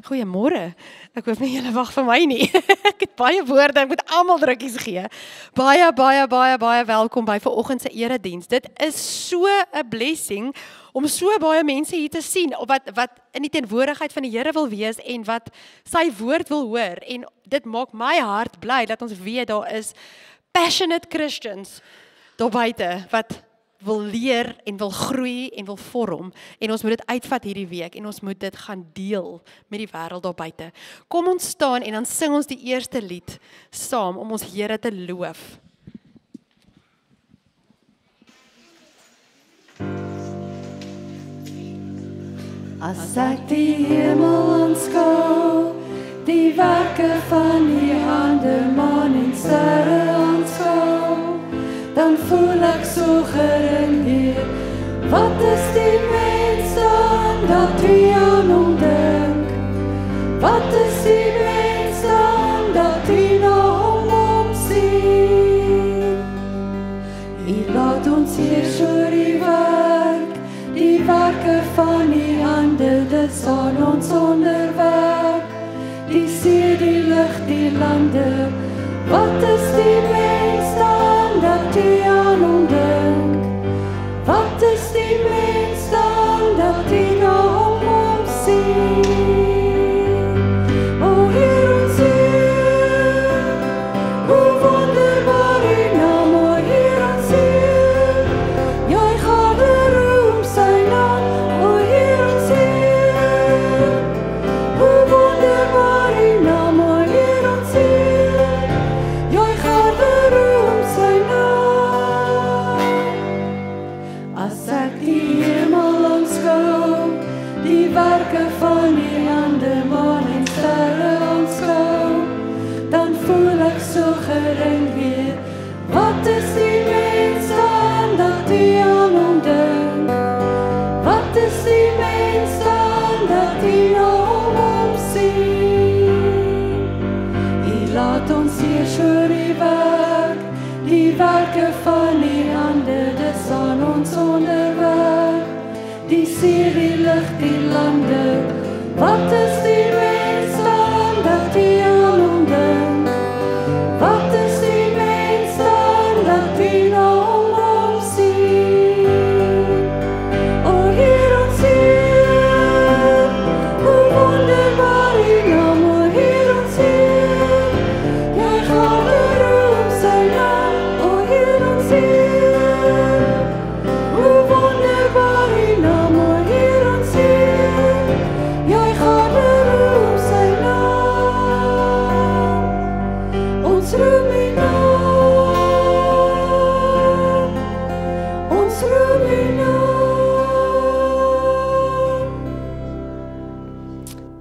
Goeiemôre. Ek hoop nie julle wag vir my nie. Ek het baie woorde, ek moet almal drukkies gee. Baie welkom by vanoggend se erediens. Dit is so 'n blessing om so baie mense hier te sien wat in die teenwoordigheid van die Here wil wees en wat sy woord wil hoor. En dit maak my hart bly dat ons weet daar is passionate Christians daar buite wat wil leer en wil groei en wil vorm en ons moet dit uitvat hierdie week en ons moet dit gaan deel met die wêreld daar buite. Kom ons staan en dan sing ons die eerste lied saam om ons Here te loof. As ek die hemel aanskou, die werke van die hande, maan en sterre aanskou, dan voel ek so gering hier. Wat is die mens dan dat wie aan hom dink? Wat is die mens dan dat wie na hom omsien? U laat ons hier so die werke van die hande, dis aan ons onderwerp. Die see, die lug, die lande, wat is die mens dan dat die aan hom dink? Wat is die mens dan dat die na hom omsien? O Heer ons Heer, hoe wonderbaar U naam, o Heer ons Heer, jy gaan roem sy naam, o Heer ons Heer, hoe wonderbaar U naam, o Heer ons Heer, jy gaan roem sy naam. As ek die hemel aanskou, die werke van die hande, maan en sterre aanskou, dan voel ek so gering weer. Wat is die mens dan dat U aan hom dink? Wat is die mens dan dat U na hom omsien? U laat ons hier so die werke van die hande, dis aan ons onderwerp. Die see, die lug, die lande, wat is die mens dan dat U aan hom dink? Wat is die mens dan dat U na hom omsien? O Heer ons Heer, hoe wonderbaar U naam, o Heer ons Heer, jy gaan roem sy naam, o Heer ons Heer, hoe wonderbaar U naam, o Heer ons Heer, jy gaan roem sy naam. Ons roem U naam, ons roem U naam.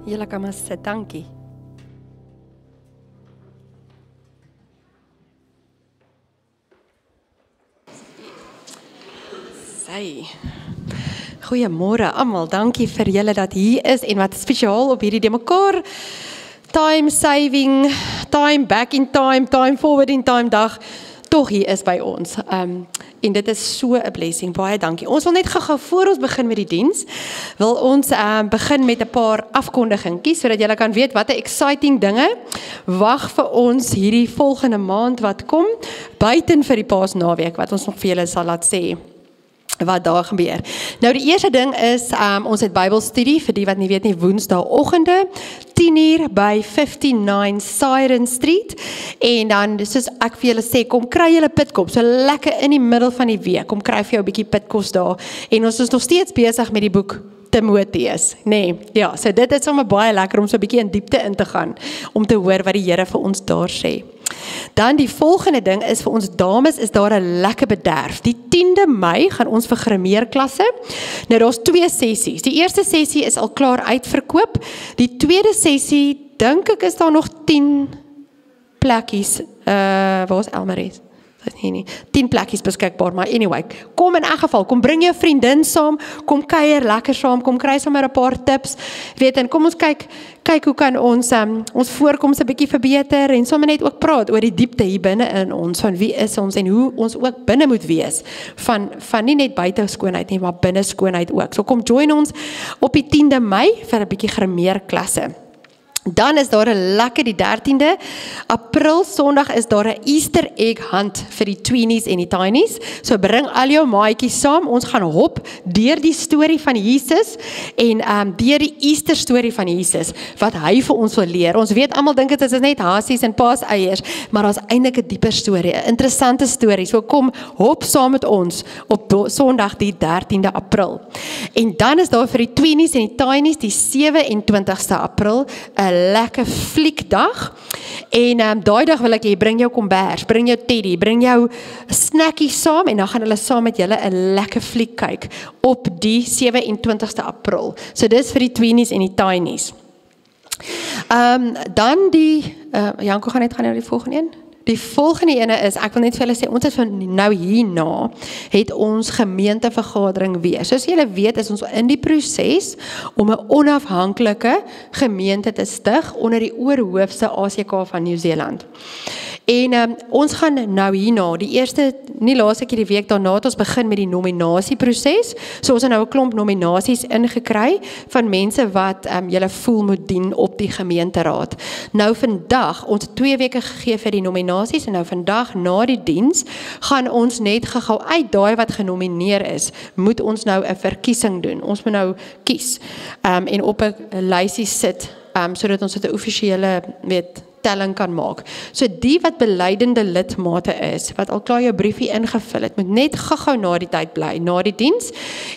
Julle kan maar sit, dankie. Goeiemôre almal, dankie vir julle dat hier is en wat spesiaal op hierdie de mekaar time saving, time back in time, time forward in time dag tog hier is by ons. En dit is so 'n blessing. Baie dankie. Ons wil net gou voor ons begin met die diens, wil ons begin met 'n paar afkondigingkies sodat julle kan weet watter exciting dinge wag vir ons hierdie volgende maand wat kom, buiten vir die Paasnaweek wat ons nog vir julle sal laat sê wat daar gebeur. Nou die eerste ding is, ons het Bybelstudie, vir die wat nie weet nie, woensdagoggende, 10:00 by 59 Siren Street, en dan, soos ek vir julle sê, kom kry julle pitkop, so lekker in die middel van die week, kom kry vir jou 'n bietjie pitkos daar, en ons is nog steeds besig met die boek Timoteus, nee, ja, so dit is sommer baie lekker om so 'n bietjie in diepte in te gaan, om te hoor wat die Here vir ons daar sê. Dan die volgende ding is vir ons dames is daar 'n lekker bederf. Die 10de Mei gaan ons vir grimeerklasse. Nou daar's 2 sessies. Die eerste sessie is al klaar uitverkoop. Die tweede sessie dink ek is daar nog 10 plekkies. Waar is Elmaries? Nie. 10 plekkies beskikbaar, maar anyway, kom in elk geval, kom bring jou vriendin saam, kom kuier lekker saam, kom kry sommer 'n paar tips, weet, en kom ons kyk hoe kan ons voorkoms 'n bietjie verbeter, en sommer net ook praat oor die diepte hier binne in ons, van wie is ons, en hoe ons ook binne moet wees, van nie net buite skoonheid nie, maar binne skoonheid ook. So kom join ons op die 10de Mei vir 'n bietjie grimeerklasse. Dan is daar 'n lekker die 13de April Sondag is daar 'n Easter egg hunt vir die tweenies en die tinies. So bring al jou maatjies saam. Ons gaan hop deur die storie van Jesus en deur die Easter storie van Jesus wat hy vir ons wil leer. Ons weet almal dink dit is net hasies en paaseiers, maar daar's eintlik 'n dieper storie, 'n interessante storie. So kom hop saam met ons op Sondag die 13de April. En dan is daar vir die tweenies en die tinies die 27ste April 'n lekker fliekdag en daai dag wil ek hê bring jou kombers, bring jou teddy, bring jou snackie saam en dan gaan hulle saam met julle 'n lekker fliek kyk op die 27ste April. So dis vir die tweenies en die tinies. Dan die Janko gaan net gaan na die volgende een. Die volgende ene is, ek wil net vir julle sê, ons is van nou hierna, het ons gemeentevergadering weer. Soos julle weet, is ons in die proses om 'n onafhanklike gemeente te stig onder die oorhoofse ACK van Nieu-Seeland. En ons gaan nou hierna, die eerste, nie laaste keer die week daarna het ons begin met die nominasieproses. So ons het nou 'n klomp nominasies ingekry van mense wat julle voel moet dien op die gemeenteraad. Nou vandag, ons het 2 weke gegee vir die nominasies en nou vandag na die diens gaan ons net gou uit daai wat genomineer is, moet ons nou 'n verkiesing doen. Ons moet nou kies en op 'n lysie sit sodat ons dit 'n offisiële telling kan maak. So die wat belydende lidmate is, wat al klaar jou briefie ingevul het, moet net gou na die tyd bly, na die diens,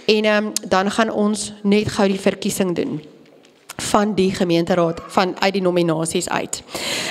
en dan gaan ons net gou die verkiesing doen van die gemeenteraad, uit die nominasies uit.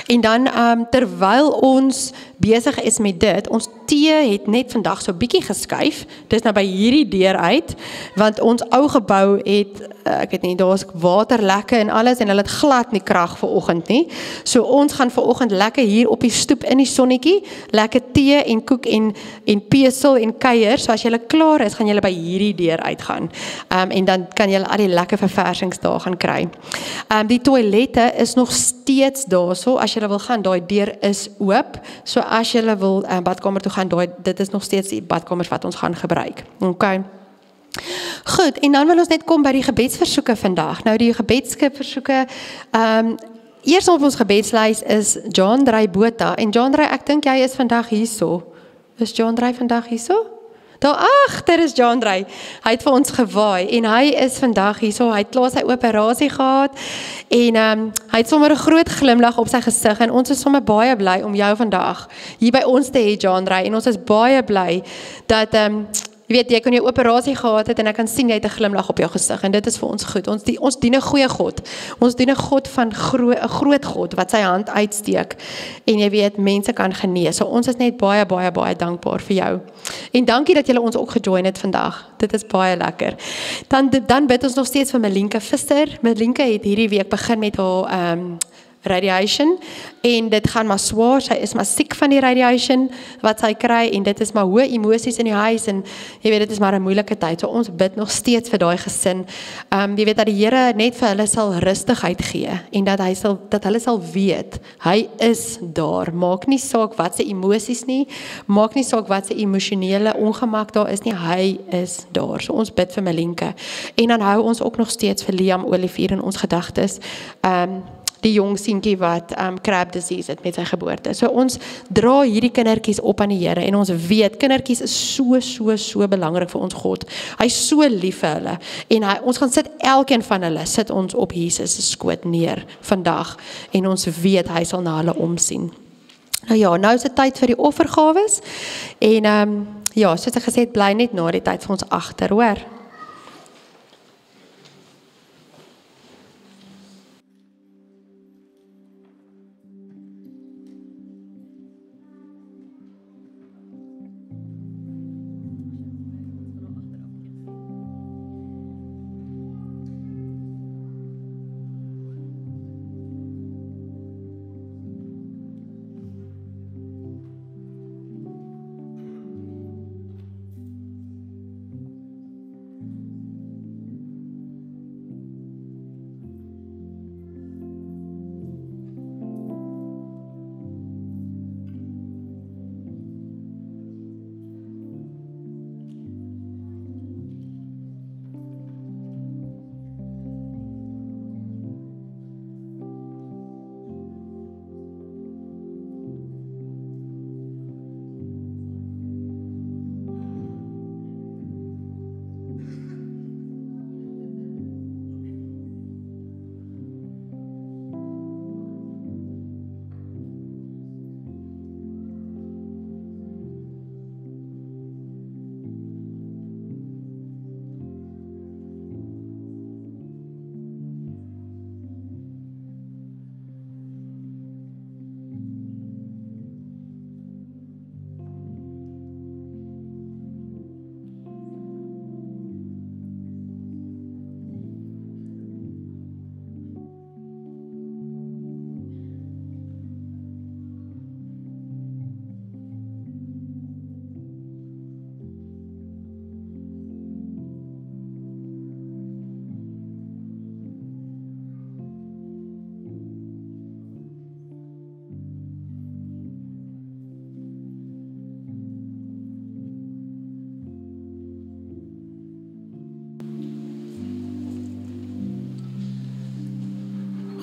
En dan, terwyl ons besig is met dit, ons tee het net vandag so bietjie geskuif, dis nou by hierdie deur uit, want ons ou gebou het, ek weet nie, daar is waterlekke en alles, en hulle het glad nie krag vir oggend nie, so ons gaan vir oggend lekker hier op die stoep in die sonnetjie, lekker tee en koek en pesel en kuier, so as julle klaar is, gaan julle by hierdie deur uitgaan, en dan kan julle al die lekker verversings daar gaan kry. Die toilette is nog steeds daar, so as julle wil gaan, daai deur is oop, so as julle wil badkamer toe gaan, dit is nog steeds die badkamers wat ons gaan gebruik. Okay. Goed, en dan wil ons net kom by die gebedsversoeke vandag. Nou die gebedsversoeke, eers op ons gebedslys is John Drey Botha, en John Drey, ek dink jy is vandag hierso. Is John Drey vandag hierso? Daar agter is John Drey. Hy het vir ons gewaai en hy is vandag hierso. Hy het klaar sy operasie gehad en hy het sommer 'n groot glimlag op sy gesig en ons is sommer baie bly om jou vandag hier by ons te hê, John Drey, en ons is baie bly dat jy weet, jy kon jou operasie gehad het en ek kan sien jy het 'n glimlag op jou gesig en dit is vir ons goed. Ons dien 'n goeie God. Ons dien 'n God van 'n groot God wat sy hand uitsteek en jy weet mense kan genees. So ons is net baie dankbaar vir jou. En dankie dat julle ons ook gejoin het vandag. Dit is baie lekker. Dan bid ons nog steeds vir Melinka Visser. Melinka het hierdie week begin met haar radiation en dit gaan maar swaar, sy is maar siek van die radiation wat sy kry en dit is maar hoë emosies in die huis en jy weet dit is maar 'n moeilike tyd, so ons bid nog steeds vir daai gesin, jy weet dat die Here net vir hulle sal rustigheid gee en dat hulle sal weet, hy is daar, maak nie saak wat se emosies nie, maak nie saak wat se emosionele ongemak daar is nie, hy is daar, so ons bid vir Melinka, en dan hou ons ook nog steeds vir Liam Olivier in ons gedagtes, die jong seentjie wat crab disease het met sy geboorte. So ons dra hierdie kindertjies op aan die Here en ons weet, kindertjies is so belangrik vir ons God. Hy is so lief vir hulle en ons gaan sit elkeen van hulle, sit ons op Jesus se skoot neer vandag en ons weet hy sal na hulle omsien. Nou ja, nou is dit tyd vir die offergawes en ja, soos ek gesê het, bly net na die tyd vir ons agter, hoor.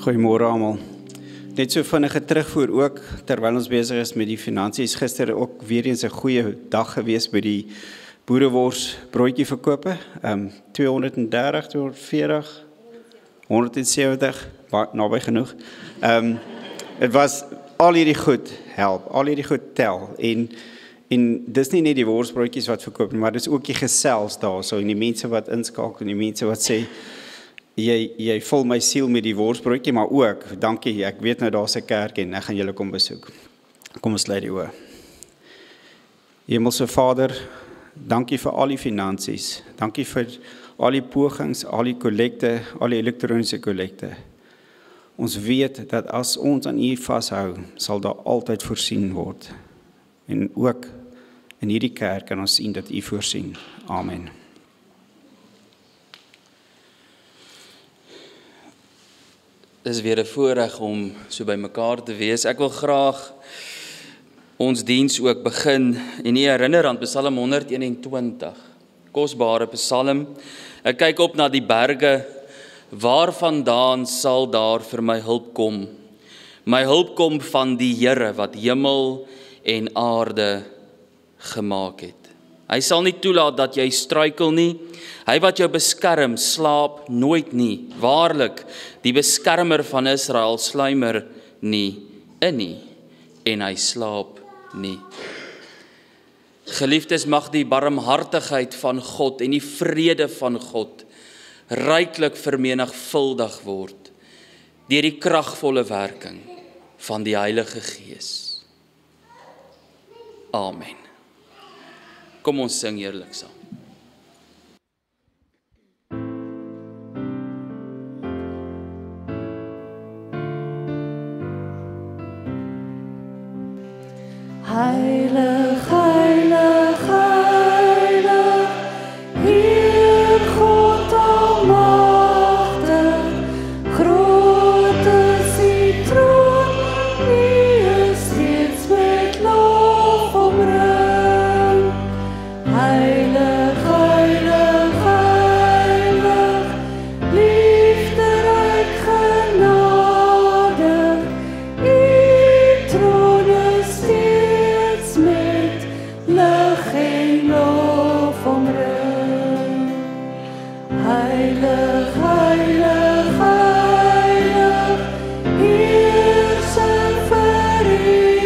Goeiemôre almal. Net so vinnige terugvoer ook, terwyl ons besig is met die finansies. Gister ook weer eens 'n goeie dag gewees by die boerewors broodjie verkope. 230, 240, 170, naby genoeg. Het was al hierdie goed help, al hierdie goed tel. En dis nie net die worsbroodjies wat verkoop nie, maar dis ook die gesels daar, so en die mense wat inskakel en die mense wat sê Jy vul my siel met die worsbroodjie, maar ook, dankie, ek weet nou daar's 'n kerk en ek gaan julle kom besoek. Kom ons sluit die oë. Hemelse Vader, dankie vir al die finansies. Dankie vir al die pogings, al die kollekte, al die elektroniese kollekte. Ons weet dat as ons aan U vashou, sal daar altyd voorsien word. En ook in hierdie kerk kan ons sien dat U voorsien. Amen. Dis weer 'n voorreg om so by mekaar te wees. Ek wil graag ons diens ook begin en u herinner aan Psalm 121, kosbare Psalm. Ek kyk op na die berge, waarvandaan sal daar vir my hulp kom? My hulp kom van die Here wat hemel en aarde gemaak het. Hy sal nie toelaat dat jy struikel nie. Hy wat jou beskerm, slaap nooit nie. Waarlik, die beskermer van Israel sluimer nie in nie, en hy slaap nie. Geliefdes, mag die barmhartigheid van God en die vrede van God ryklik vermenigvuldig word deur die kragvolle werking van die Heilige Gees. Amen. Kom ons sing eerlik saam. Heilig, heilig, heilig, Heer God almagtig, groot is die troon, U is steeds met lof omring. Heilig, heilig, heilig, liefderyk genadig, U troon is steeds met lig en lof omring. Heilig, heilig, heilig, heerser vir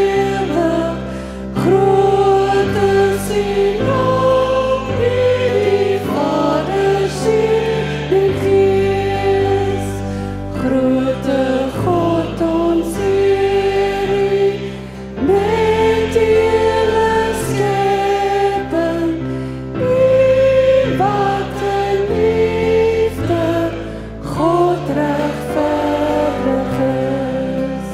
ewig, groot is U naam, die Vader, Seun en Gees. Grote God ons eer U, met die hele skepping, U wat in liefde God regverdig is.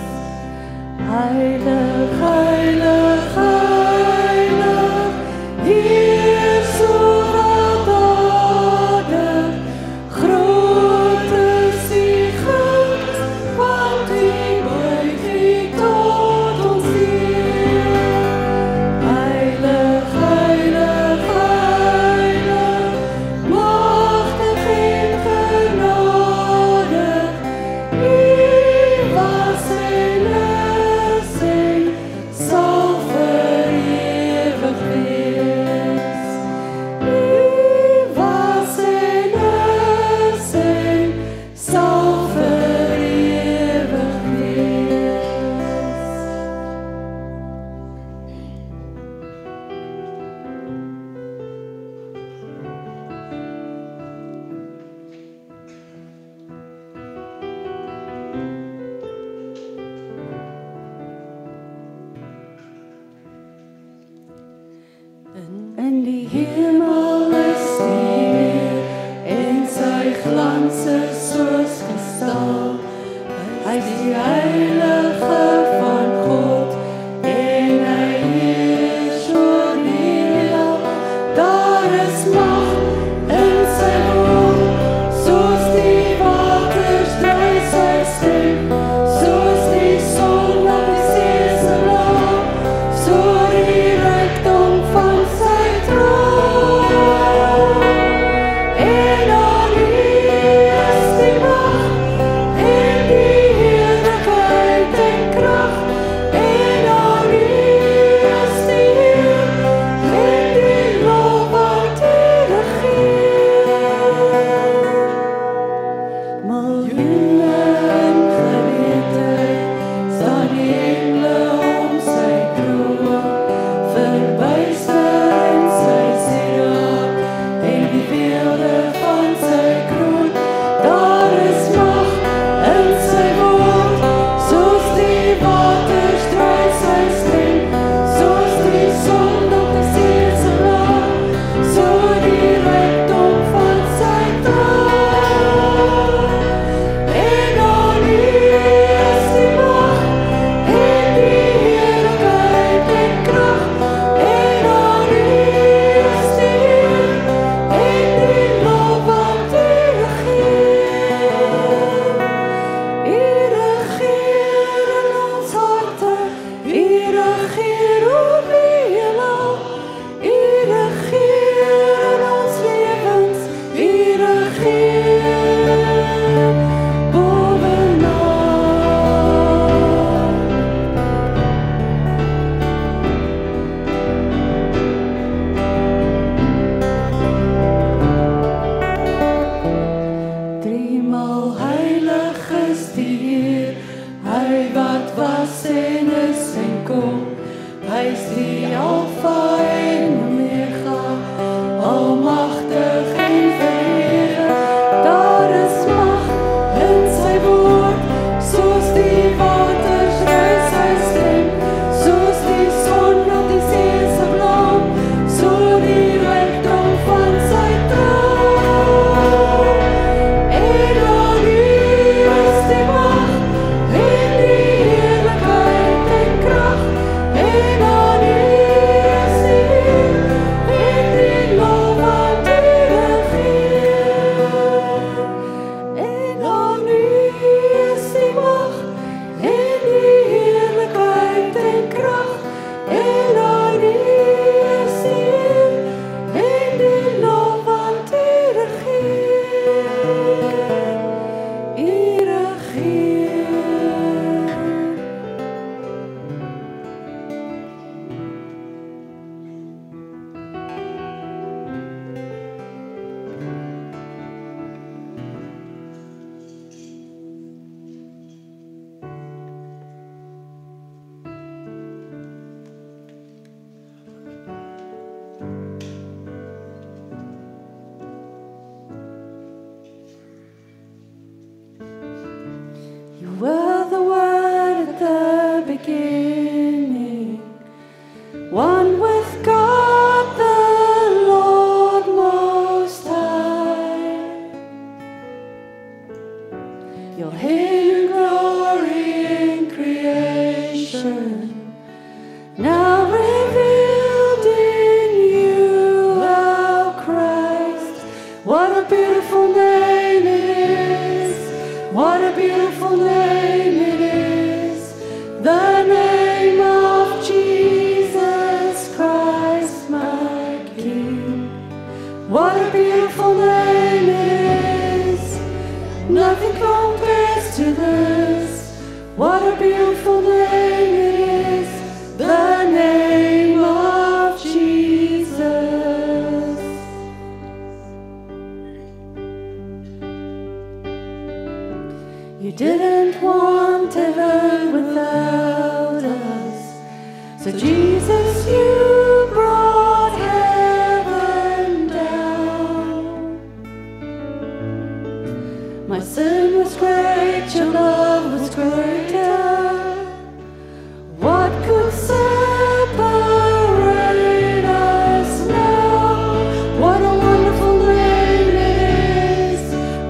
Heilig, heilig, heilig, Heer soedadig, groot is die guns, want U buig U tot ons eer. Heilig, heilig, heilig, magtig en genadig, U was en is en sal vir ewig wees. U was en is en sal vir ewig wees. In die hemel is die Heer, en sy glans is soos kristal. Hy is die Heilige van God, en hy heers oor die heel. Daar is mag in sy woord, soos die waters dry sy stem, soos die son op die see se blou, so die rykdom van sy troon. En aan U is die mag en die eenmaal heilig is die Heer, hy wat was en is en kom. Hy is die Alfa en Omega, almagtig en verheerlik. Daar is mag in sy woord, soos die waters uit sy stem, soos die son op die see se blom, so die rykdom van sy troon. En aan U is die mag en die heerlikheid en krag, en aan U is die eer en die lof aan U regeer. En aan U is die mag en die heerlikheid en krag, en aan U is die eer en die lof aan U regeer. U regeer. You were the Word at the beginning, one with God the Lord Most High. Your hidden glory in creation, now revealed in you, our Christ. What a beautiful name it is! What a beautiful name it is! The name of Jesus Christ, my King. What a beautiful name it is! Nothing compares to this. What a beautiful name it is! The name of Jesus. You didn't want heaven without us, so Jesus, you brought heaven down. My sin was great, your love was greater. What could separate us now? What a wonderful name it is!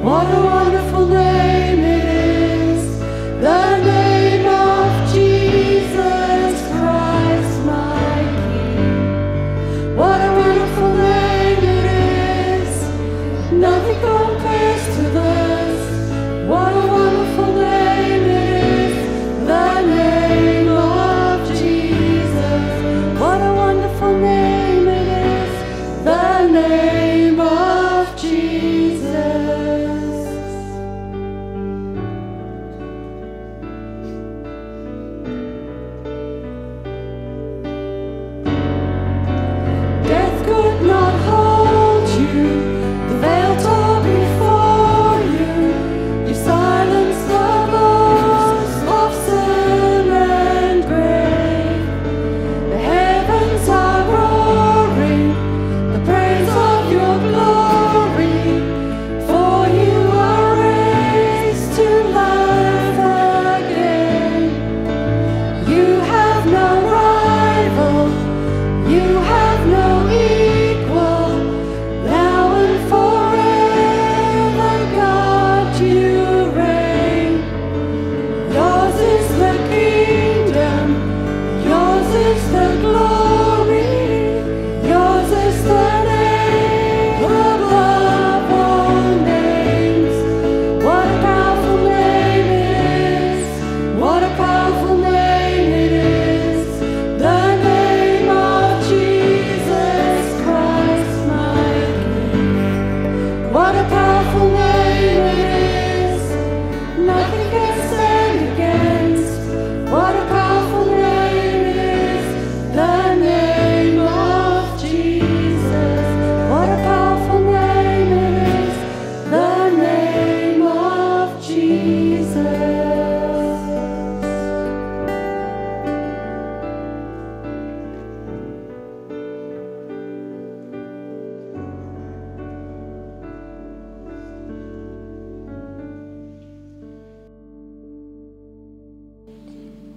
What a wonderful name it is! The name of Jesus Christ, my King. What a wonderful name it is! Nothing compares to this. What a wonderful name it is! The name of Jesus. What a wonderful name it is! The name of Jesus. Death could not hold you, the veil tore before you. You silenced the voice of sin and grave. The heavens are roaring, the praise of your glory. For you are raised to life again. You have no rival, you have no equal. Now and forever, God, you reign. Yours is the kingdom, yours is the glory, yours is the name above all names. What a powerful name it is! What a powerful name it is! The name of Jesus Christ, my King. What a powerful name it is!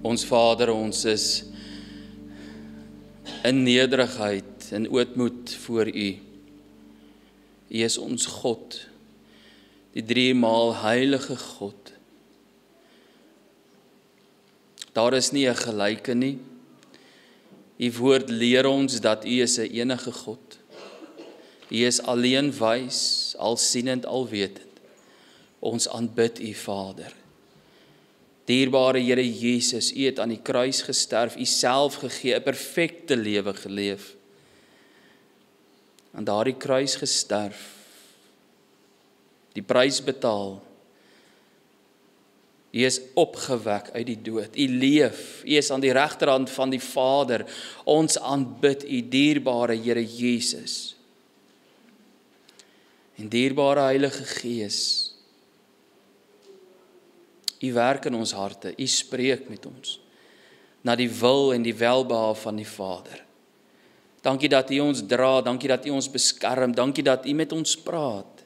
Ons Vader, ons is in nederigheid en ootmoed voor U. U is ons God, die 3 maal heilige God. Daar is nie 'n gelyke nie. U woord leer ons dat U is 'n enige God. U is alleen wys, alsienend, alwetend. Ons aanbid U, Vader. Dierbare Here Jesus, U het aan die kruis gesterf, U self gegee, 'n perfekte lewe geleef. Aan daardie kruis gesterf, die prys betaal. U is opgewek uit die dood. U leef. U is aan die regterhand van die Vader. Ons aanbid U, dierbare Here Jesus. En dierbare Heilige Gees, U werk in ons harte. U spreek met ons na die wil en die welbehae van die Vader. Dankie dat U ons dra, dankie dat U ons beskerm, dankie dat U met ons praat.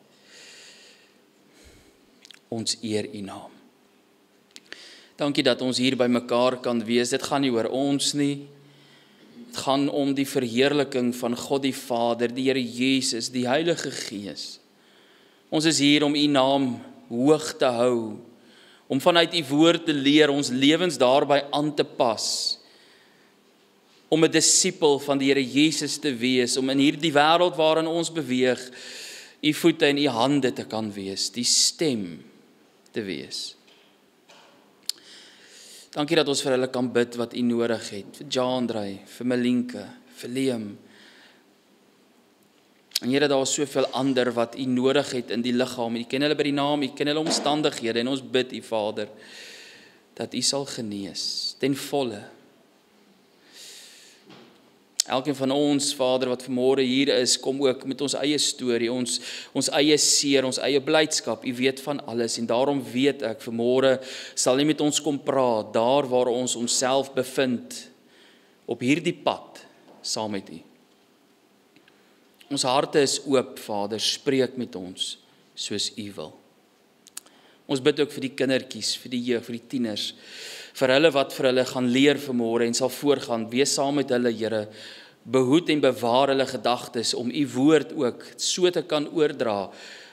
Ons eer U naam. Dankie dat ons hier by mekaar kan wees. Dit gaan nie oor ons nie. Dit gaan om die verheerliking van God die Vader, die Here Jesus, die Heilige Gees. Ons is hier om U naam hoog te hou, om vanuit U woord te leer, ons lewens daarby aan te pas, om 'n disipel van die Here Jesus te wees, om in hierdie wêreld waarin ons beweeg, U voete en U hande te kan wees, die stem te wees. Dankie dat ons vir hulle kan bid wat U nodig het, vir Jandrey, vir Melinke, vir Liam. En Here, daar is soveel ander wat U nodig het in die liggaam. U ken hulle by die naam, U ken hulle omstandighede en ons bid U, Vader, dat U sal genees, ten volle. Elkeen van ons, Vader, wat vanmôre hier is, kom ook met ons eie storie, ons eie seer, ons eie blydskap. U weet van alles en daarom weet ek, vanmôre sal U met ons kom praat, daar waar ons onsself bevind, op hierdie pad, saam met U. Ons harte is oop, Vader, spreek met ons, soos U wil. Ons bid ook vir die kindertjies, vir die jeug, vir die tieners, vir hulle wat vir hulle gaan leer vanmôre en sal voorgaan, wees saam met hulle, Here, behoed en bewaar hulle gedagtes om U woord ook so te kan oordra,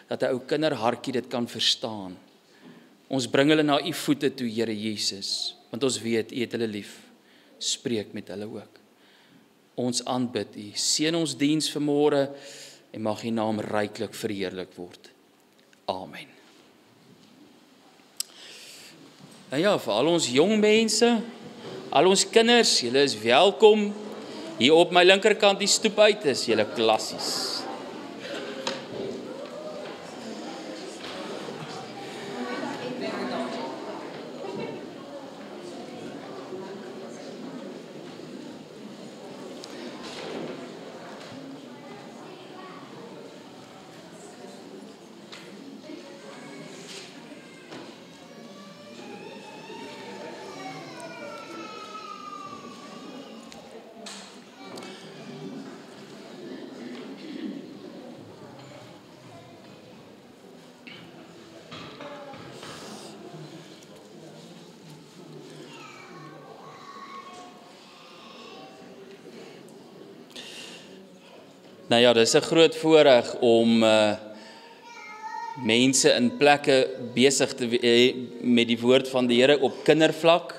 dat 'n ou kinderhartjie dit kan verstaan. Ons bring hulle na U voete toe, Here Jesus, want ons weet U het hulle lief. Spreek met hulle ook. Ons aanbid U, seën ons diens vanmôre en mag U naam ryklik verheerlik word. Amen. Nou ja, vir al ons jong mense, al ons kinders, julle is welkom. Hier op my linkerkant die stoep uit is julle klassies. Nou ja, dis 'n groot voorreg om mense in plekke besig te met die woord van die Here op kindervlak.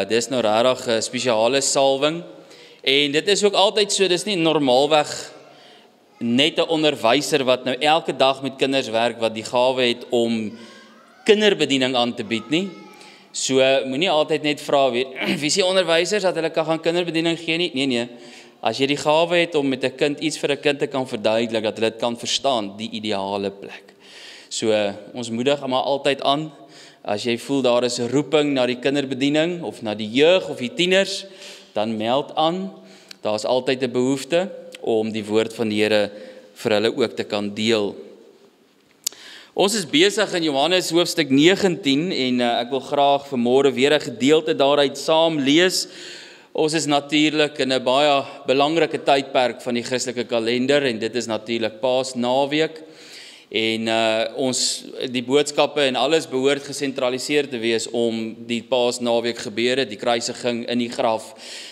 Dis nou regtig 'n spesiale salwing. En dit is ook altyd so, dis nie normaalweg net 'n onderwyser wat nou elke dag met kinders werk wat die gawe het om kinderbediening aan te bied nie. So moenie altyd net vra wie is die onderwysers dat hulle kan gaan kinderbediening gee nie. Nee. As jy die gawe het om met 'n kind iets vir 'n kind te kan verduidelik, dat hulle dit kan verstaan, die ideale plek. So ons moedig maar altyd aan, as jy voel daar is 'n roeping na die kinderbediening, of na die jeug of die tieners, dan meld aan. Daar is altyd 'n behoefte om die woord van die Here vir hulle ook te kan deel. Ons is besig in Johannes hoofstuk 19 en ek wil graag vanmôre weer 'n gedeelte daaruit saam lees. Ons is natuurlik in 'n baie belangrike tydperk van die Christelike kalender en dit is natuurlik Paasnaweek. En die boodskappe en alles behoort gesentraliseer te wees om die Paasnaweek gebeure, die kruisiging in die graf,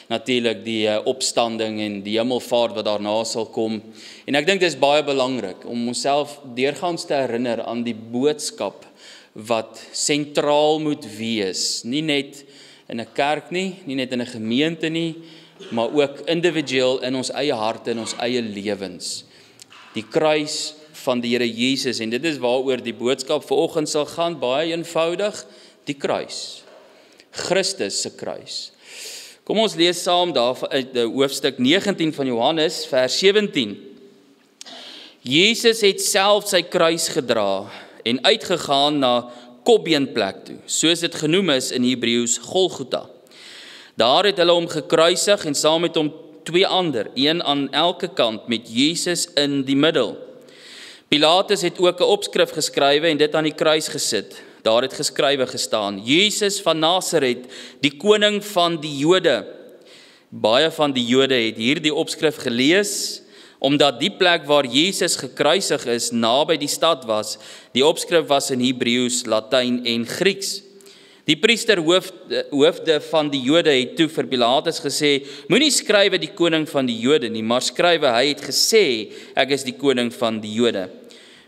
natuurlik die opstanding en die hemelvaart wat daarna sal kom. En ek dink dit is baie belangrik om onsself deurgaans te herinner aan die boodskap wat sentraal moet wees, nie net in 'n kerk nie net in 'n gemeente nie, maar ook individueel in ons eie harte en ons eie lewens. Die kruis van die Here Jesus, en dit is waaroor die boodskap vanoggend sal gaan, baie eenvoudig, die kruis. Christus se kruis. Kom ons lees saam daar uit hoofstuk 19 van Johannes, vers 17. Jesus het self sy kruis gedra en uitgegaan na Kobbeenplek toe, soos dit genoem is in Hebreëus Golgotha. Daar het hulle hom gekruisig en saam met hom 2 ander, een aan elke kant met Jesus in die middel. Pilatus het ook 'n opskrif geskrywe en dit aan die kruis gesit. Daar het geskrywe gestaan: Jesus van Nasaret, die koning van die Jode. Baie van die Jode het hierdie opskrif gelees, omdat die plek waar Jesus gekruisig is, naby die stad was. Die opskrif was in Hebreëus, Latyn en Grieks. Die priesterhoofde van die Jode het toe vir Pilatus gesê: moenie skrywe die koning van die Jode nie, maar skrywe hy het gesê, ek is die koning van die Jode.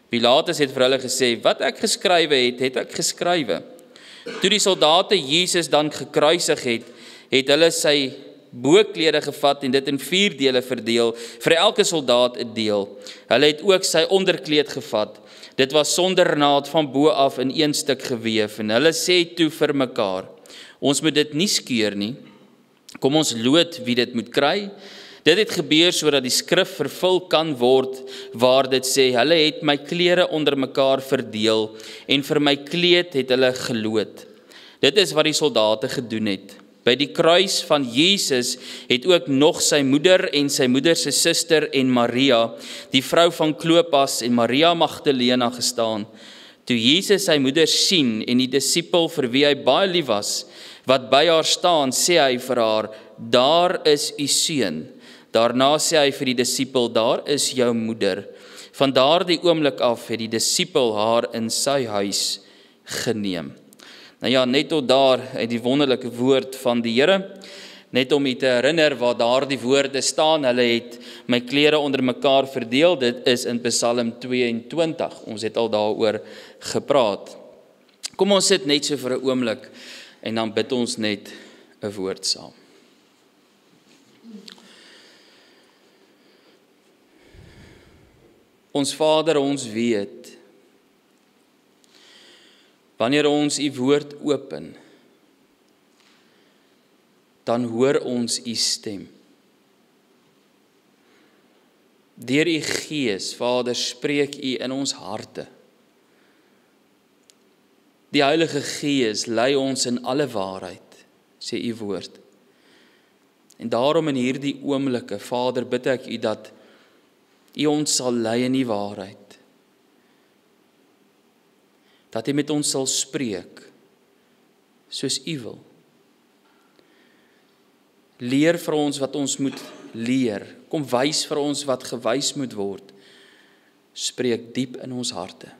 Pilatus het vir hulle gesê: wat ek geskrywe het, het ek geskrywe. Toe die soldate Jesus dan gekruisig het hulle sy boklede gevat en dit in 4 dele verdeel, vir elke soldaat 'n deel. Hulle het ook sy onderkleed gevat. Dit was sonder naad van bo af in 1 stuk geweef, en hulle sê toe vir mekaar: ons moet dit nie skeur nie. Kom ons loot wie dit moet kry. Dit het gebeur sodat die skrif vervul kan word, waar dit sê: hulle het my klere onder mekaar verdeel, en vir my kleed het hulle geloot. Dit is wat die soldate gedoen het. By die kruis van Jesus het ook nog sy moeder en sy moeder se suster en Maria, die vrou van Klopas en Maria Magdalena gestaan. Toe Jesus sy moeder sien en die disipel vir wie hy baie lief was, wat by haar staan, sê hy vir haar: daar is u seun. Daarna sê hy vir die disipel: daar is jou moeder. Van daardie oomblik af het die disipel haar in sy huis geneem. Nou ja, net tot daar uit die wonderlike woord van die Here, net om u te herinner waar daardie woorde staan. Hulle het my klere onder mekaar verdeel, dit is in Psalm 22, ons het al daaroor gepraat. Kom ons sit net so vir 'n oomblik, en dan bid ons net 'n woord saam. Ons Vader, ons weet, wanneer ons u woord open, dan hoor ons u stem. Deur u Gees, Vader, spreek u in ons harte. Die Heilige Gees lei ons in alle waarheid, sê u woord. En daarom in hierdie oomblikke, Vader, bid ek u dat u ons sal lei in die waarheid. Dat u met ons sal spreek, soos u wil. Leer vir ons wat ons moet leer. Kom wys vir ons wat gewys moet word. Spreek diep in ons harte.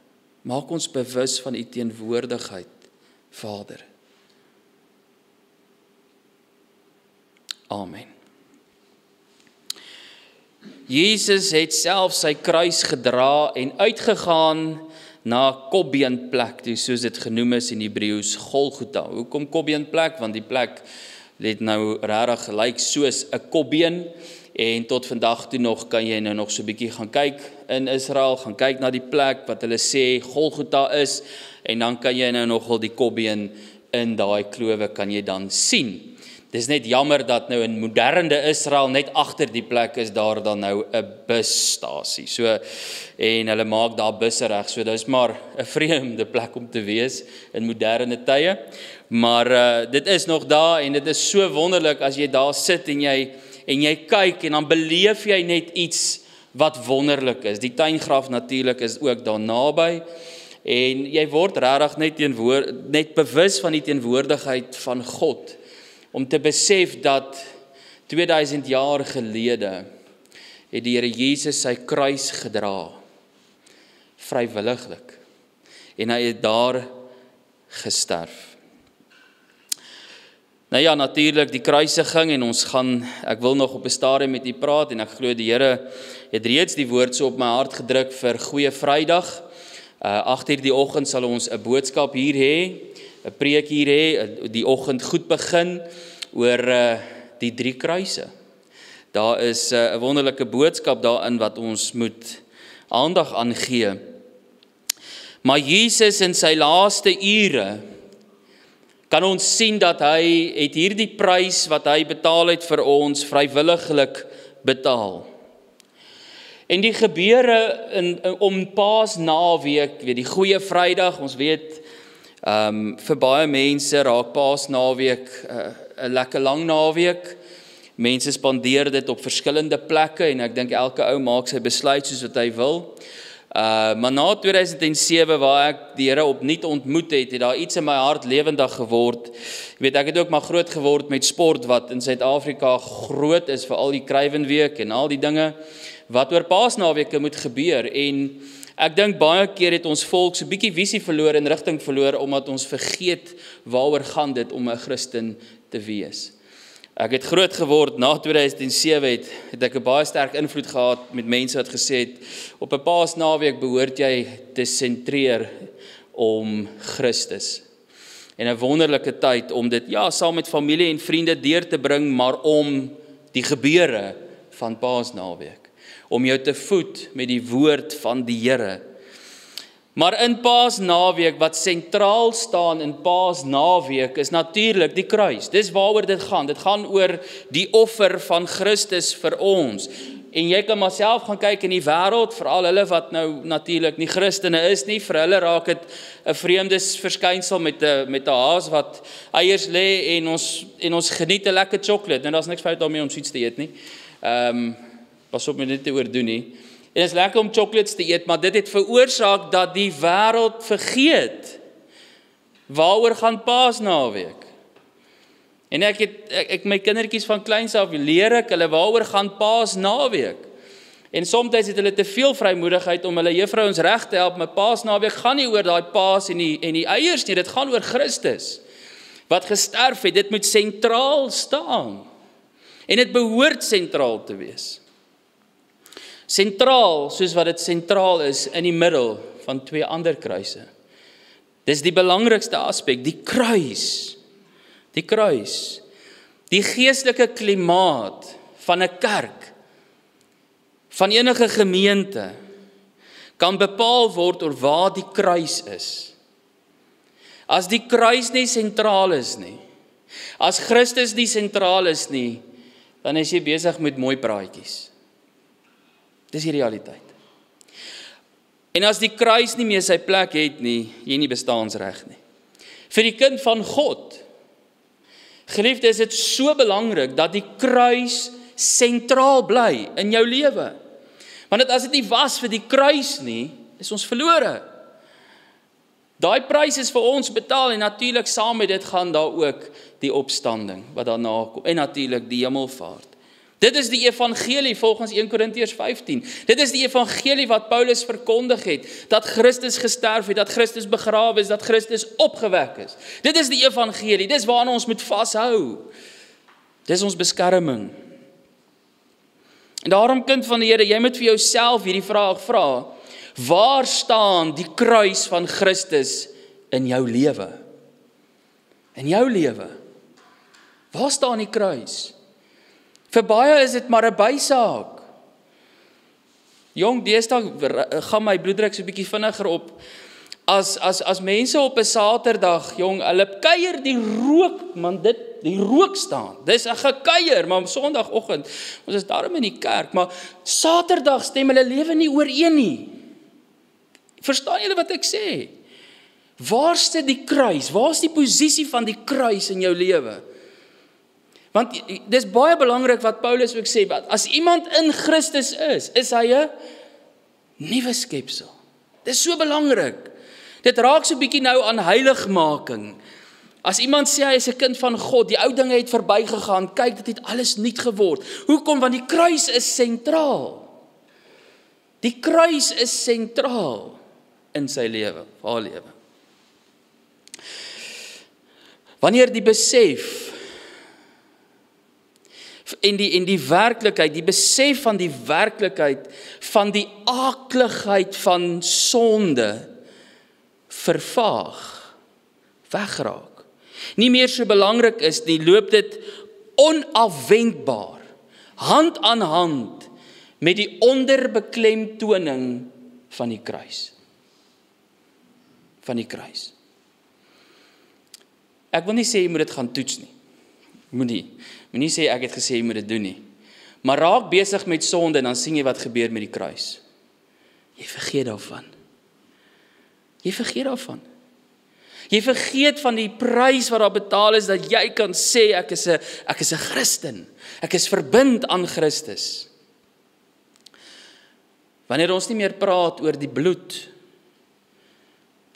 Maak ons bewus van u teenwoordigheid, Vader. Amen. Jesus het self sy kruis gedra en uitgegaan na Kobbeenplek toe, soos dit genoem is in Hebreëus Golgotha. Hoekom Kobbeenplek? Want die plek het nou regtig gelyk soos 'n kobbeen, en tot vandag toe nog kan jy nou nog so 'n bietjie gaan kyk in Israel, gaan kyk na die plek wat hulle sê Golgotha is, en dan kan jy nou nogal die kobbeen in daai klowe kan jy dan sien. Dis net jammer dat nou in moderne Israel, net agter die plek is daar dan nou 'n busstasie. So, en hulle maak daar busse reg, so dis maar 'n vreemde plek om te wees in moderne tye. Maar dit is nog daar, en dit is so wonderlik as jy daar sit en jy kyk, en dan beleef jy net iets wat wonderlik is. Die tuingraf natuurlik is ook daar naby, en jy word regtig net bewus van die teenwoordigheid van God, om te besef dat 2000 jaar gelede het die Here Jesus sy kruis gedra, vrywilliglik. En hy het daar gesterf. Nou ja, natuurlik die kruisiging en ek wil nog op 'n stadium met u praat en ek glo die Here het reeds die woord so op my hart gedruk vir Goeie Vrydag. 8:00 die oggend sal ons 'n boodskap hier hê, 'n preek hier hê, die oggend goed begin oor die 3 kruise. Daar is 'n wonderlike boodskap daarin wat ons moet aandag aan gee. Maar Jesus in sy laaste ure kan ons sien dat hy het hierdie prys wat hy betaal het vir ons vrywilliglik betaal. En die gebeure om Paasnaweek, die Goeie Vrydag, ons weet vir baie mense raak Paasnaweek 'n lekker lang naweek. Mense spandeer dit op verskillende plekke en ek dink elke ou maak sy besluit soos wat hy wil. Maar na 2007 waar ek die Here opnuut ontmoet het daar iets in my hart lewendig geword. Jy weet, ek het ook maar groot geword met sport wat in Suid-Afrika groot is, vir al die Kruiwenweek en al die dinge wat oor Paasnaweke moet gebeur. En ek dink baie keer het ons volk so 'n bietjie visie verloor en rigting verloor omdat ons vergeet waaroor gaan dit om 'n Christen te wees. Ek het groot geword, na 2007 het ek 'n baie sterk invloed gehad met mense wat gesê het, op 'n Paasnaweek behoort jy te sentreer om Christus. En 'n wonderlike tyd om dit, saam met familie en vriende deur te bring, maar om die gebeure van Paasnaweek. Om jou te voed met die woord van die Here. Maar in Paasnaweek, wat sentraal staan in Paasnaweek, is natuurlik die kruis. Dis waaroor dit gaan. Dit gaan oor die offer van Christus vir ons. En jy kan maar self gaan kyk in die wêreld, veral hulle wat nou natuurlik nie Christene is nie, vir hulle raak dit 'n vreemde verskynsel met 'n haas wat eiers lê en ons geniet 'n lekker sjokolade. Nou daar's niks fout daarmee om iets te eet nie. Pas op met dit te oordoen nie. En dit is lekker om chocolates te eet, maar dit het veroorsaak dat die wêreld vergeet waaroor gaan Paasnaweek. En ek my kindertjies van kleins af leer ek hulle waaroor gaan Paasnaweek. En soms het hulle te veel vrymoedigheid om hulle juffrouens reg te help, maar Paasnaweek gaan nie oor daai paas en die eiers nie, dit gaan oor Christus wat gesterf het. Dit moet sentraal staan. En dit behoort sentraal te wees. Sentraal, soos wat dit sentraal is in die middel van 2 ander kruise. Dis die belangrikste aspek, die kruis. Die kruis. Die geestelike klimaat van 'n kerk, van enige gemeente, kan bepaal word oor waar die kruis is. As die kruis nie sentraal is nie, as Christus nie sentraal is nie, dan is jy besig met mooi praatjies. Dis die realiteit. En as die kruis nie meer sy plek het nie, jy nie bestaansreg nie. Vir die kind van God, geliefde, is dit so belangrik dat die kruis sentraal bly in jou lewe. Want as dit nie was vir die kruis nie, is ons verlore. Daai prys is vir ons betaal en natuurlik saam met dit gaan daar ook die opstanding wat daarna kom en natuurlik die hemelvaart. Dit is die evangelie volgens 1 Korintiërs 15. Dit is die evangelie wat Paulus verkondig het, dat Christus gesterf het, dat Christus begrawe is, dat Christus opgewek is. Dit is die evangelie, dis waaraan ons moet vashou. Dis ons beskerming. En daarom, kind van die Here, jy moet vir jouself hierdie vraag vra: waar staan die kruis van Christus in jou lewe? In jou lewe. Waar staan die kruis? Vir baie is dit maar 'n bysaak. Jong, deesdae gaan my bloeddruk so 'n bietjie vinniger op. As mense op 'n Saterdag, jong, hulle kuier die rook, man, die rook staan. Dis 'n gekuier, maar op Sondagoggend, ons is daarom in die kerk, maar Saterdag stem hulle lewe nie ooreen nie. Verstaan julle wat ek sê? Waar sit die kruis? Waar is die posisie van die kruis in jou lewe? Want dis baie belangrik wat Paulus ook sê, as iemand in Christus is hy 'n nuwe skepsel. Dis so belangrik. Dit raak so bietjie nou aan heiligmaking. As iemand sê hy is 'n kind van God, die ou dinge het verbygegaan, kyk, dit het alles nuut geword. Hoekom? Want die kruis is sentraal. Die kruis is sentraal. in sy lewe, haar lewe. Wanneer die besef en die werklikheid, die besef van die werklikheid van die aakligheid van sonde vervaag, wegraak. Nie meer so belangrik is nie, loop dit onafwendbaar, hand aan hand met die onderbeklemtoning van die kruis. Van die kruis. Ek wil nie sê jy moet dit gaan toets nie. Moenie sê ek het gesê jy moet dit doen nie. Maar raak besig met sonde en dan sien jy wat gebeur met die kruis. Jy vergeet daarvan. Jy vergeet daarvan. Jy vergeet van die prys wat daar betaal is, dat jy kan sê, ek is 'n Christen. Ek is verbind aan Christus. Wanneer ons nie meer praat oor die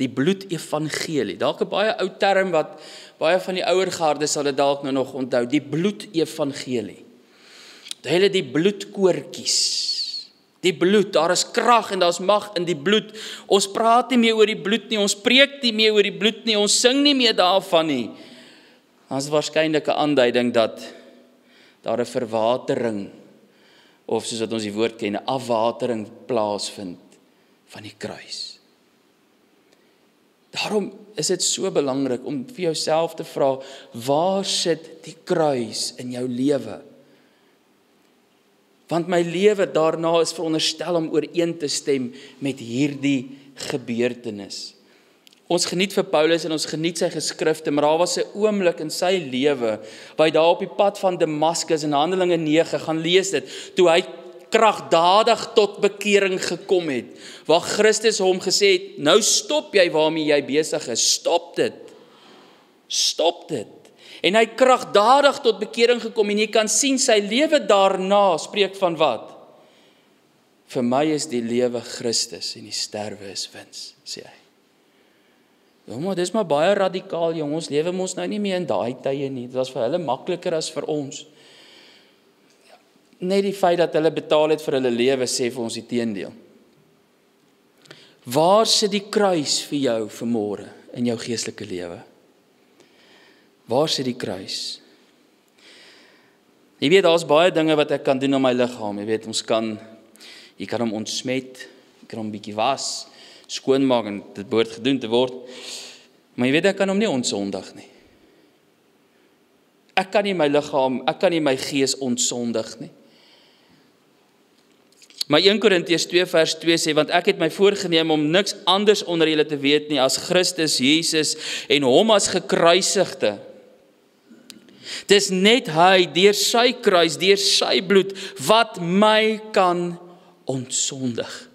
bloed-evangelie, dalk 'n baie ou term wat baie van die ouer garde sal dit dalk nou nog onthou, die bloed-evangelie. Hulle die bloedkoortjies. Die bloed, daar is krag en daar is mag in die bloed. Ons praat nie meer oor die bloed nie, ons preek nie meer oor die bloed nie, ons sing nie meer daarvan nie. Dan is waarskynlik 'n aanduiding dat daar 'n verwatering, of soos wat ons die woord ken, 'n afwatering plaasvind van die kruis. Daarom is dit so belangrik om vir jouself te vra, waar sit die kruis in jou lewe? Want my lewe daarna is veronderstel om ooreen te stem met hierdie gebeurtenis. Ons geniet vir Paulus en ons geniet sy geskrifte, maar daar was 'n oomblik in sy lewe, waar hy daar op die pad van Damaskus in Handelinge 9, gaan lees dit, toe hy kragdadig tot bekering gekom het, waar Christus hom gesê het, nou stop jy waarmee jy besig is, stop dit. En hy kragdadig tot bekering gekom, en jy kan sien sy lewe daarna spreek van wat? Vir my is die lewe Christus en die sterwe is wins, sê hy. Ja, maar dis maar baie radikaal, jong, ons lewe mos nou nie meer in daai tye nie, dit was vir hulle makliker as vir ons. Net die feit dat hulle betaal het vir hulle lewe, sê vir ons die teendeel. Waar sit die kruis vir jou vanmôre in jou geestelike lewe? Waar sit die kruis? Jy weet, daar's baie dinge wat ek kan doen aan my liggaam. Jy weet, jy kan hom ontsmet, jy kan hom bietjie was, skoonmaak, en dit behoort gedoen te word. Maar jy weet, ek kan hom nie ontsondig nie. Ek kan nie my liggaam, ek kan nie my gees ontsondig nie. Maar 1 Korintiërs 2 vers 2 sê, want ek het my voorgenem om niks anders onder julle te weet nie as Christus Jesus en hom as gekruisigde. Dis net hy, deur sy kruis, deur sy bloed, wat my kan ontsondig.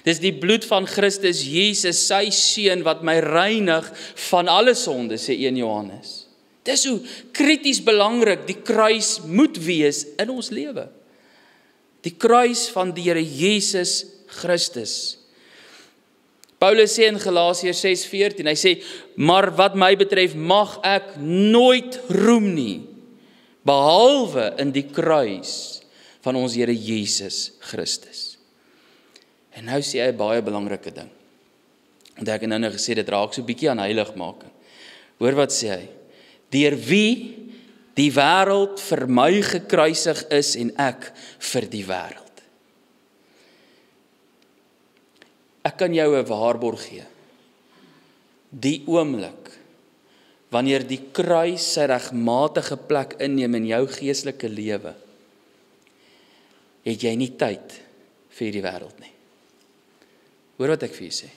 Dis die bloed van Christus Jesus, sy seun, wat my reinig van alle sonde, sê 1 Johannes. Dis hoe krities belangrik die kruis moet wees in ons lewe. Die kruis van die Here Jesus Christus. Paulus sê in Galasiërs 6:14, hy sê, maar wat my betref mag ek nooit roem nie, behalwe in die kruis van ons Here Jesus Christus. En nou sê hy 'n baie belangrike ding. Want ek het nou gesê, dit raak so 'n bietjie aan heiligmaking. Hoor wat sê hy? Deur wie die wêreld vir my gekruisig is en ek vir die wêreld. Ek kan jou 'n waarborg gee. Die oomblik, wanneer die kruis sy regmatige plek inneem in jou geestelike lewe, het jy nie tyd vir die wêreld nie. Hoor wat ek vir jou sê.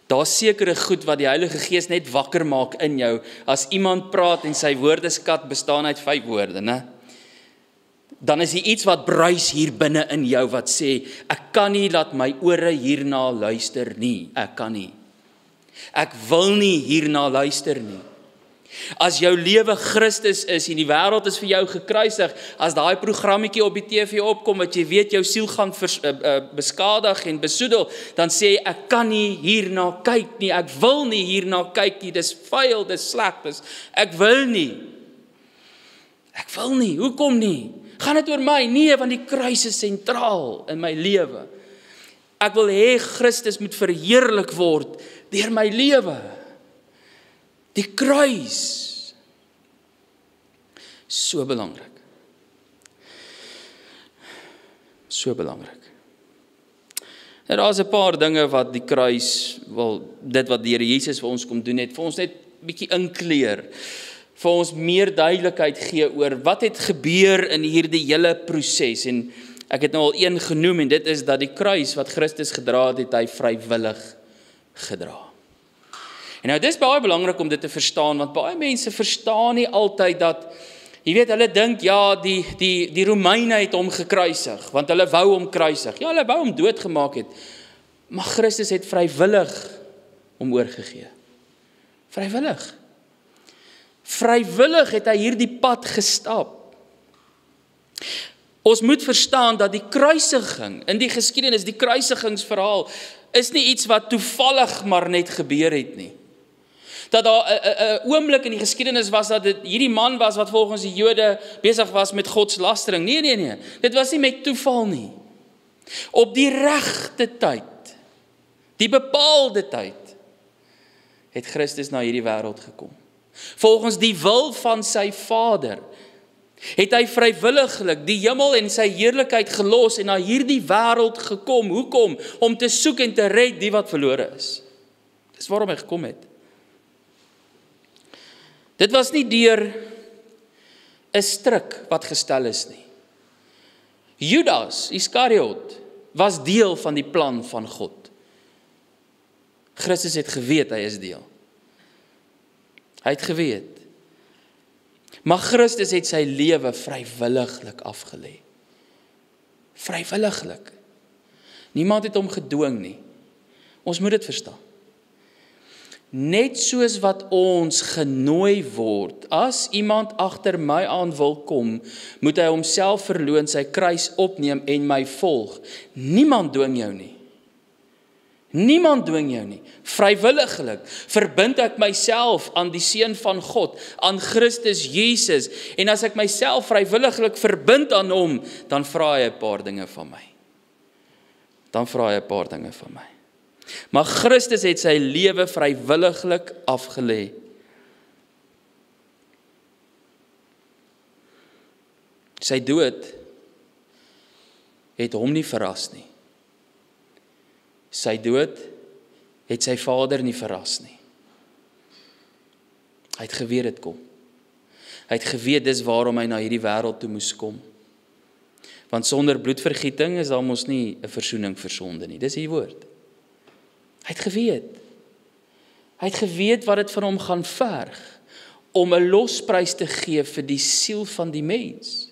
Daar's sekere goed wat die Heilige Gees net wakker maak in jou, as iemand praat en sy woordeskat bestaan uit 5 woorde, né? Dan is hier iets wat bruis hier binne in jou wat sê, ek kan nie laat my ore hierna luister nie, ek kan nie. Ek wil nie hierna luister nie. As jou lewe Christus is en die wêreld is vir jou gekruisig, as daai programmetjie op die TV opkom, wat jy weet jou siel gaan beskadig en besoedel, dan sê jy, ek kan nie hierna kyk nie, ek wil nie hierna kyk nie, dis vuil, dis sleg, ek wil nie. Ek wil nie, hoekom nie? Gaan dit oor my? Nee, want die kruis is sentraal in my lewe. Ek wil hê Christus moet verheerlik word deur my lewe. Die kruis. So belangrik. So belangrik. En daar is 'n paar dinge wat die kruis, dit wat die Here Jesus vir ons kom doen het, vir ons net bietjie inkleer, vir ons meer duidelikheid gee oor wat het gebeur in hierdie hele proses. En ek het nou al een genoem, en dit is dat die kruis wat Christus gedra het, het hy vrywillig gedra. En nou, dit is baie belangrik om dit te verstaan, want baie mense verstaan nie altyd dat, jy weet, hulle dink, ja, die Romeine het hom gekruisig, want hulle wou hom kruisig. Ja, hulle wou hom doodgemaak het, maar Christus het vrywillig hom oorgegee. Vrywillig. Vrywillig het hy hierdie pad gestap. Ons moet verstaan dat die kruisiging, in die geskiedenis, die kruisigingsverhaal, is nie iets wat toevallig maar net gebeur het nie. Dat daar 'n oomblik in die geskiedenis was dat dit hierdie man was wat volgens die Jode besig was met godslastering. Nee. Dit was nie met toeval nie. Op die regte tyd, die bepaalde tyd, het Christus na hierdie wêreld gekom. Volgens die wil van sy Vader het hy vrywilliglik die hemel en sy heerlikheid gelos en na hierdie wêreld gekom. Hoekom? Om te soek en te red die wat verlore is. Dis waarom hy gekom het. Dit was nie deur 'n stryk wat gestel is nie. Judas Iskariot was deel van die plan van God. Christus het geweet hy is deel. Hy het geweet. Maar Christus het sy lewe vrywilliglik afgelê. Vrywilliglik. Niemand het hom gedwing nie. Ons moet dit verstaan. Net soos wat ons genooi word, as iemand agter my aan wil kom, moet hy homself verloon, sy kruis opneem en my volg. Niemand dwing jou nie. Niemand dwing jou nie. Vrywilliglik verbind ek myself aan die Seun van God, aan Christus Jesus, en as ek myself vrywilliglik verbind aan hom, dan vra hy 'n paar dinge van my. Maar Christus het sy lewe vrywilliglik afgelê. Sy dood het hom nie verras nie. Sy dood het sy Vader nie verras nie. Hy het geweet dit kom. Hy het geweet dis waarom hy na hierdie wêreld toe moes kom. Want sonder bloedvergieting is daar mos nie 'n versoening vir sonde nie. Dis die woord. Hy het geweet. Hy het geweet wat dit van hom gaan verg om 'n losprys te gee vir die siel van die mens.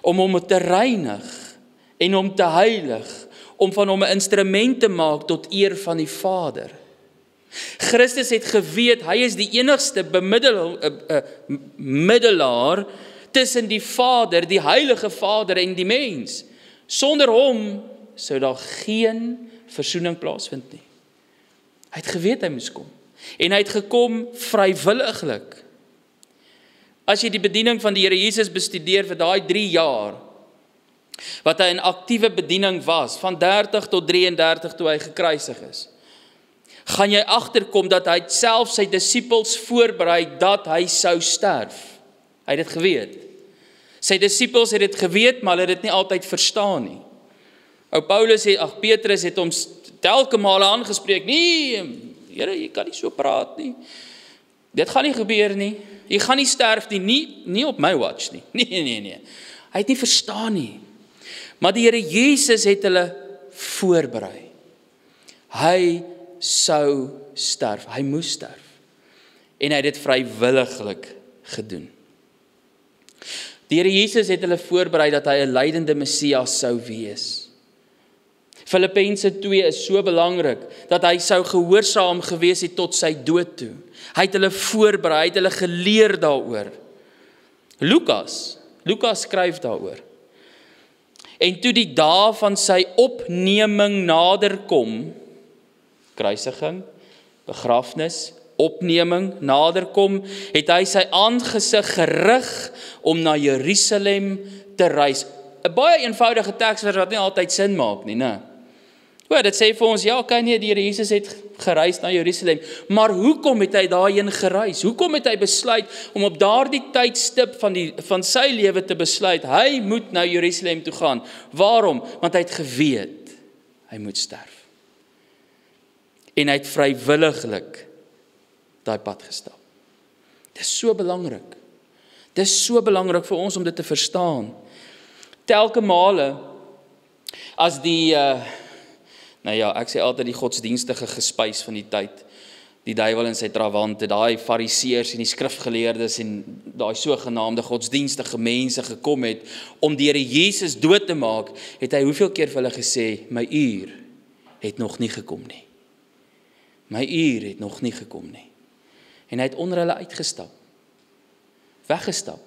Om hom te reinig en hom te heilig, om van hom 'n instrument te maak tot eer van die Vader. Christus het geweet, hy is die enigste middelaar tussen die Vader, die Heilige Vader en die mens. Sonder hom sou daar geen versoening plaasvind nie. Hy het geweet hy moes kom. En hy het gekom vrywilliglik. As jy die bediening van die Here Jesus bestudeer vir daai 3 jaar, wat hy in aktiewe bediening was, van 30 tot 33 toe hy gekruisig is, gaan jy agterkom dat hy self sy disippels voorberei dat hy sou sterf. Hy het dit geweet. Sy disippels het dit geweet, maar hulle het dit nie altyd verstaan nie. Petrus het hom telke male aangespreek, nee, Here, jy kan nie so praat nie. Dit gaan nie gebeur nie. Jy gaan nie sterf nie op my watch nie. Nee. Hy het nie verstaan nie. Maar die Here Jesus het hulle voorberei. Hy sou sterf, hy moes sterf. En hy het dit vrywilliglik gedoen. Die Here Jesus het hulle voorberei dat hy 'n lydende Messias sou wees. Filippense 2 is so belangrik, dat hy sou gehoorsaam gewees het tot sy dood toe. Hy het hulle voorberei, hy het hulle geleer daaroor. Lukas skryf daaroor. En toe die dae van sy opneming nader kom, kruisiging, begrafnis, opneming nader kom, het hy sy aangesig gerig om na Jerusalem te reis. 'n Baie eenvoudige teksvers wat nie altyd sin maak nie, né? O, dit sê vir ons, ja, okay, nee, die Here Jesus het gereis na Jerusalem, maar hoekom het hy daarheen gereis? Hoekom het hy besluit om op daardie tydstip van sy lewe te besluit, hy moet na Jerusalem toe gaan? Waarom? Want hy het geweet, hy moet sterf. En hy het vrywilliglik daai pad gestap. Dit is so belangrik. Dit is so belangrik vir ons om dit te verstaan. Telke male, as ek sê altyd die godsdienstige gespuis van die tyd, die duiwel en sy trawante, daai fariseërs en die skrifgeleerdes en daai sogenaamde godsdienstige mense gekom het, om die Here Jesus dood te maak, het hy hoeveel keer vir hulle gesê, my uur het nog nie gekom nie. My uur het nog nie gekom nie. En hy het onder hulle uitgestap, weggestap.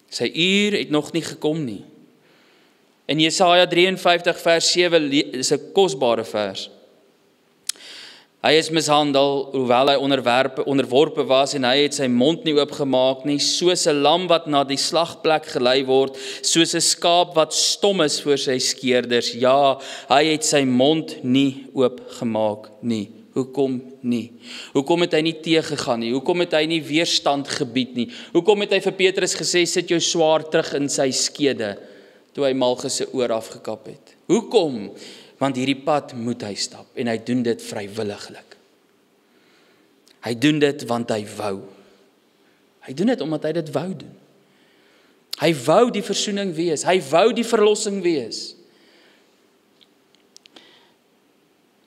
Sy uur het nog nie gekom nie. In Jesaja 53 vers 7 is 'n kosbare vers. Hy is mishandel, hoewel hy onderworpe was, en hy het sy mond nie oopgemaak nie, soos 'n lam wat na die slagplek gelei word, soos 'n skaap wat stom is voor sy skeerders. Ja, hy het sy mond nie oopgemaak nie. Hoekom nie? Hoekom het hy nie teëgegaan nie? Hoekom het hy nie weerstand gebied nie? Hoekom het hy vir Petrus gesê, sit jou swaard terug in sy skede, toe hy Malchus se oor afgekap het? Hoekom? Want hierdie pad moet hy stap, en hy doen dit vrywilliglik. Hy doen dit want hy wou. Hy doen dit omdat hy dit wou doen. Hy wou die versoening wees, hy wou die verlossing wees.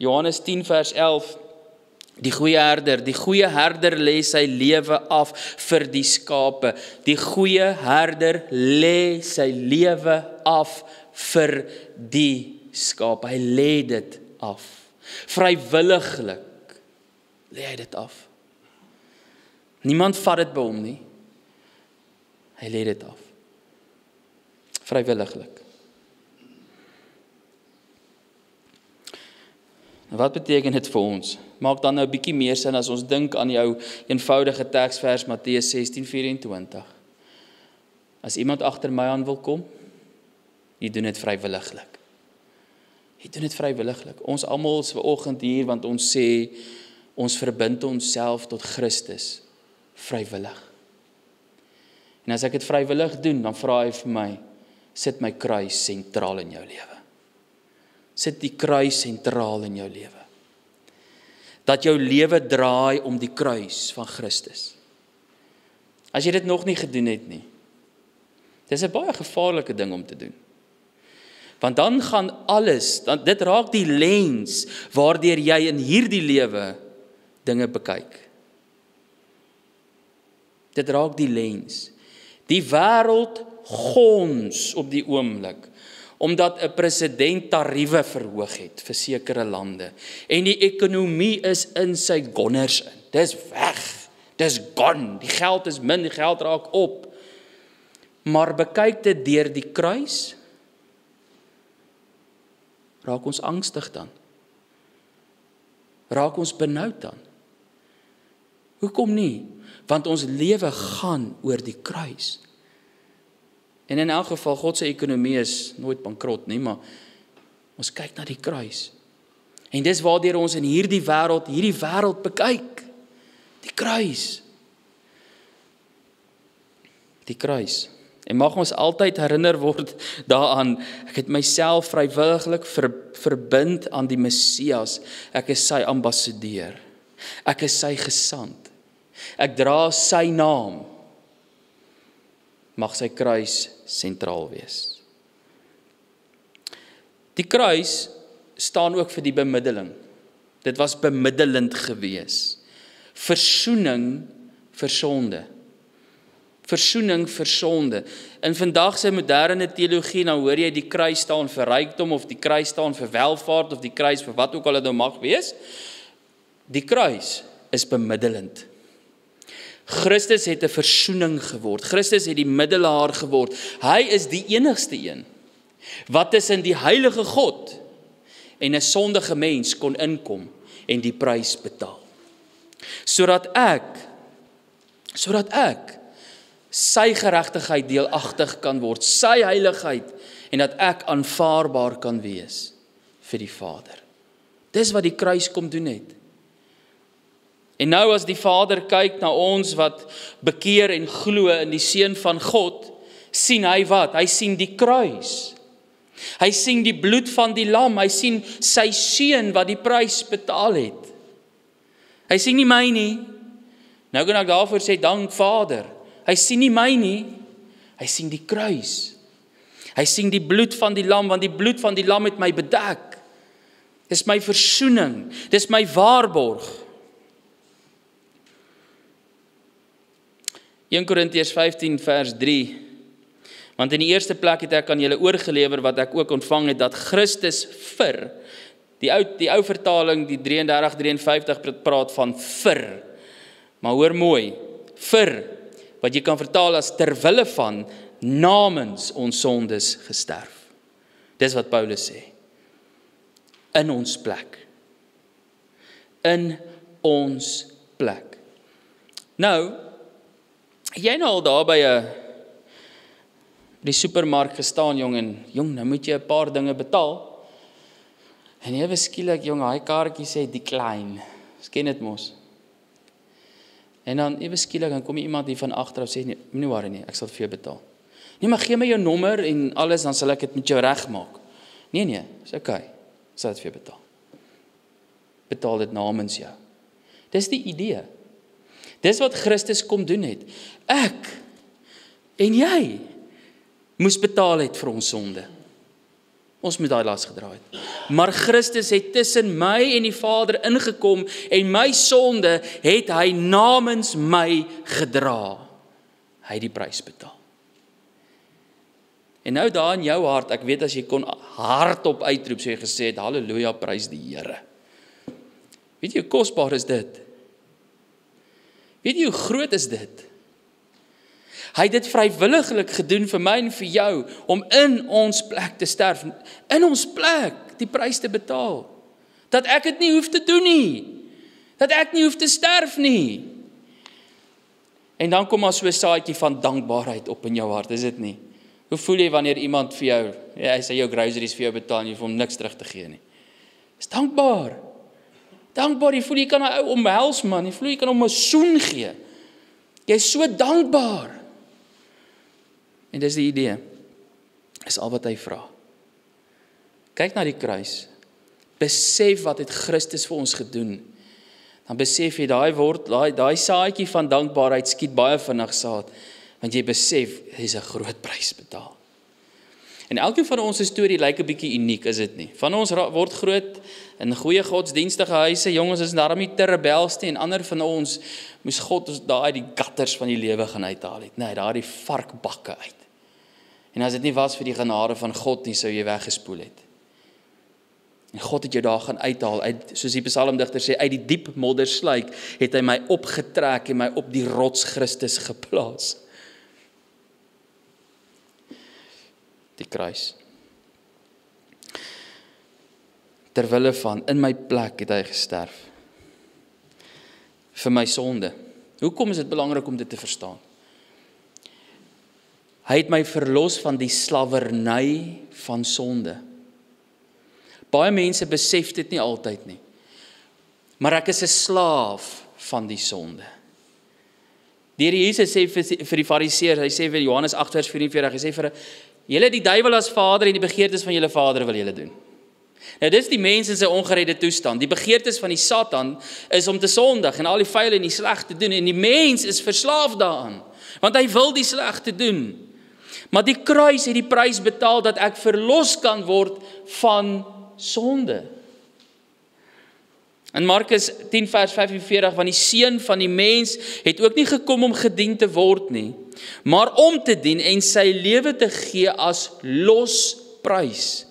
Johannes 10 vers 11, die goeie herder lê sy lewe af vir die skape. Die goeie herder lê sy lewe af vir die skape. Hy lê dit af. Vrywilliglik lê hy dit af. Niemand vat dit by hom nie. Hy lê dit af. Vrywilliglik. Wat beteken dit vir ons? Maak dan nou 'n bietjie meer sin as ons dink aan jou eenvoudige teksvers Matteus 16:24. As iemand agter my aan wil kom, jy doen dit vrywilliglik. Jy doen dit vrywilliglik. Ons almal is vanoggend hier want ons sê ons verbind onsself tot Christus vrywillig. En as ek dit vrywillig doen, dan vra hy vir my, sit my kruis sentraal in jou lewe. Sit die kruis sentraal in jou lewe. Dat jou lewe draai om die kruis van Christus. As jy dit nog nie gedoen het nie, dis 'n baie gevaarlike ding om te doen. Want dan gaan alles, dit raak die lens waardeur jy in hierdie lewe dinge bekyk. Dit raak die lens. Die wêreld gons op die oomblik, omdat 'n president tariewe verhoog het vir sekere lande. En die ekonomie is in sy gonners in. Dis weg. Dis gone. Die geld is min, die geld raak op. Maar bekyk dit deur die kruis, raak ons angstig dan. Raak ons benoud dan. Hoekom nie? Want ons lewe gaan oor die kruis. En in elk geval, God se ekonomie is nooit bankrot nie, maar ons kyk na die kruis. En dis waardeur ons in hierdie wêreld bekyk. Die kruis. Die kruis. En mag ons altyd herinner word daaraan, ek het myself vrywilliglik verbind aan die Messias. Ek is sy ambassadeur. Ek is sy gesant. Ek dra sy naam. Mag sy kruis sentraal wees. Die kruis staan ook vir die bemiddeling. Dit was bemiddelend gewees. Versoening vir sonde. Versoening vir sonde. In vandag se moderne teologie, nou hoor jy die kruis staan vir rykdom, of die kruis staan vir welvaart, of die kruis vir wat ook al dit nou mag wees. Die kruis is bemiddelend. Christus het 'n versoening geword. Christus het die middelaar geword. Hy is die enigste een wat tussen die heilige God en 'n sondige mens kon inkom en die prys betaal. Sodat ek sy geregtigheid deelagtig kan word, sy heiligheid, en dat ek aanvaarbaar kan wees vir die Vader. Dis wat die kruis kom doen het. En nou as die Vader kyk na ons wat bekeer en glo in die Seun van God, sien hy wat? Hy sien die kruis. Hy sien die bloed van die lam, hy sien sy Seun wat die prys betaal het. Hy sien nie my nie. Nou kan ek daarvoor sê, dank Vader. Hy sien nie my nie, hy sien die kruis. Hy sien die bloed van die lam, want die bloed van die lam het my bedek. Dis my versoening, dis my waarborg. 1 Korintiërs 15 vers 3. Want in die eerste plek het ek aan julle oorgelewer wat ek ook ontvang het, dat Christus vir, die ou vertaling, die 33-53 praat van vir. Maar hoor mooi, vir, wat jy kan vertaal as terwille van, namens ons sondes gesterf. Dis wat Paulus sê. In ons plek. In ons plek. Nou, jy nou al daar by die supermark gestaan, jong, nou moet jy 'n paar dinge betaal. En ewe skielik, jong, hy kaartjie sê decline. Ken dit mos. En dan ewe skielik, dan kom iemand hier van agter en sê, nee, moenie worry nie, ek sal vir jou betaal. Nee, maar gee my jou nommer en alles, dan sal ek dit met jou regmaak. Nee, is okay, sal dit vir jou betaal. Betaal dit namens jou. Dis die idee. Dis wat Christus kom doen het. Ek en jy moes betaal het vir ons sonde. Ons moet daai las gedra het. Maar Christus het tussen my en die Vader ingekom en my sonde het hy namens my gedra. Hy het die prys betaal. En nou daar in jou hart, ek weet as jy kon hardop uitroep, so jy gesê het, halleluja, prys die Here. Weet jy hoe kosbaar is dit? Weet jy hoe groot is dit? Hy het dit vrywilliglik gedoen vir my en vir jou, om in ons plek te sterf, in ons plek die prys te betaal. Dat ek dit nie hoef te doen nie, dat ek nie hoef te sterf nie. En dan kom maar so 'n saadjie van dankbaarheid op in jou hart, is dit nie? Hoe voel jy wanneer iemand vir jou, hy sê jou groceries vir jou betaal en jy hoef hom niks terug te gee nie? Is dankbaar. Dankbaar, jy voel jy kan hy omhels man, jy voel jy kan hom 'n soen gee. Jy is so dankbaar. En dis die idee. Is al wat hy vra. Kyk na die kruis. Besef wat het Christus vir ons gedoen. Dan besef jy daai saadjie van dankbaarheid skiet baie vinnig saad, want jy besef hy's 'n groot prys betaal. En elkeen van ons storie lyk 'n bietjie uniek, is dit nie? Van ons word groot in goeie godsdienstige huise, jongens is daarom nie te rebels nie, en ander van ons moes God ons daai die gutters van die lewe gaan uithaal het. Nee, daai die varkbakke uit. En as dit nie was vir die genade van God nie, sou jy weggespoel het. En God het jou daar gaan uithaal, soos die psalmdigter sê, uit die diep moddersluik het hy my opgetrek en my op die rots Christus geplaas. Die kruis. Terwille van, in my plek het hy gesterf. Vir my sonde. Hoekom is dit belangrik om dit te verstaan? Hy het my verlos van die slawerny van sonde. Baie mense besef dit nie altyd nie. Maar ek is 'n slaaf van die sonde. Die Here Jesus sê vir die Fariseërs, hy sê vir Johannes 8 vers 44, hy sê vir julle die duiwel as vader en die begeertes van julle vader wil julle doen. Nou dis die mens in sy ongeredde toestand. Die begeertes van die Satan is om te sondig en al die vuil en die sleg te doen. En die mens is verslaaf daaraan, want hy wil die sleg te doen. Maar die kruis het die prys betaal dat ek verlos kan word van sonde. In Markus 10 vers 45, want die seun van die mens het ook nie gekom om gedien te word nie, maar om te dien en sy lewe te gee as losprys.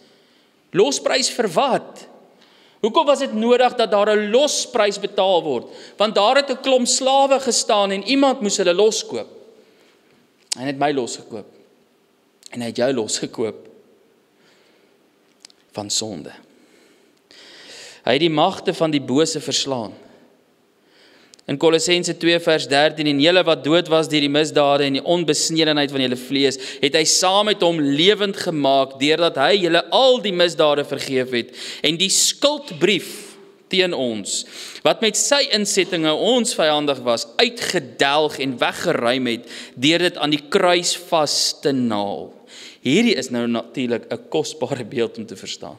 Losprys vir wat? Hoekom was dit nodig dat daar 'n losprys betaal word? Want daar het 'n klomp slawe gestaan en iemand moes hulle loskoop. Hy het my losgekoop. En hy het jou losgekoop van sonde. Hy het die magte van die bose verslaan. In Kolossense 2 vers 13, en julle wat dood was deur die misdade en die onbesnedenheid van julle vlees, het hy saam met hom lewend gemaak, deurdat hy julle al die misdade vergeef het, en die skuldbrief teen ons, wat met sy insettinge ons vyandig was, uitgedelg en weggeruim het, deur dit aan die kruis vas te naal. Hierdie is nou natuurlik 'n kosbare beeld om te verstaan.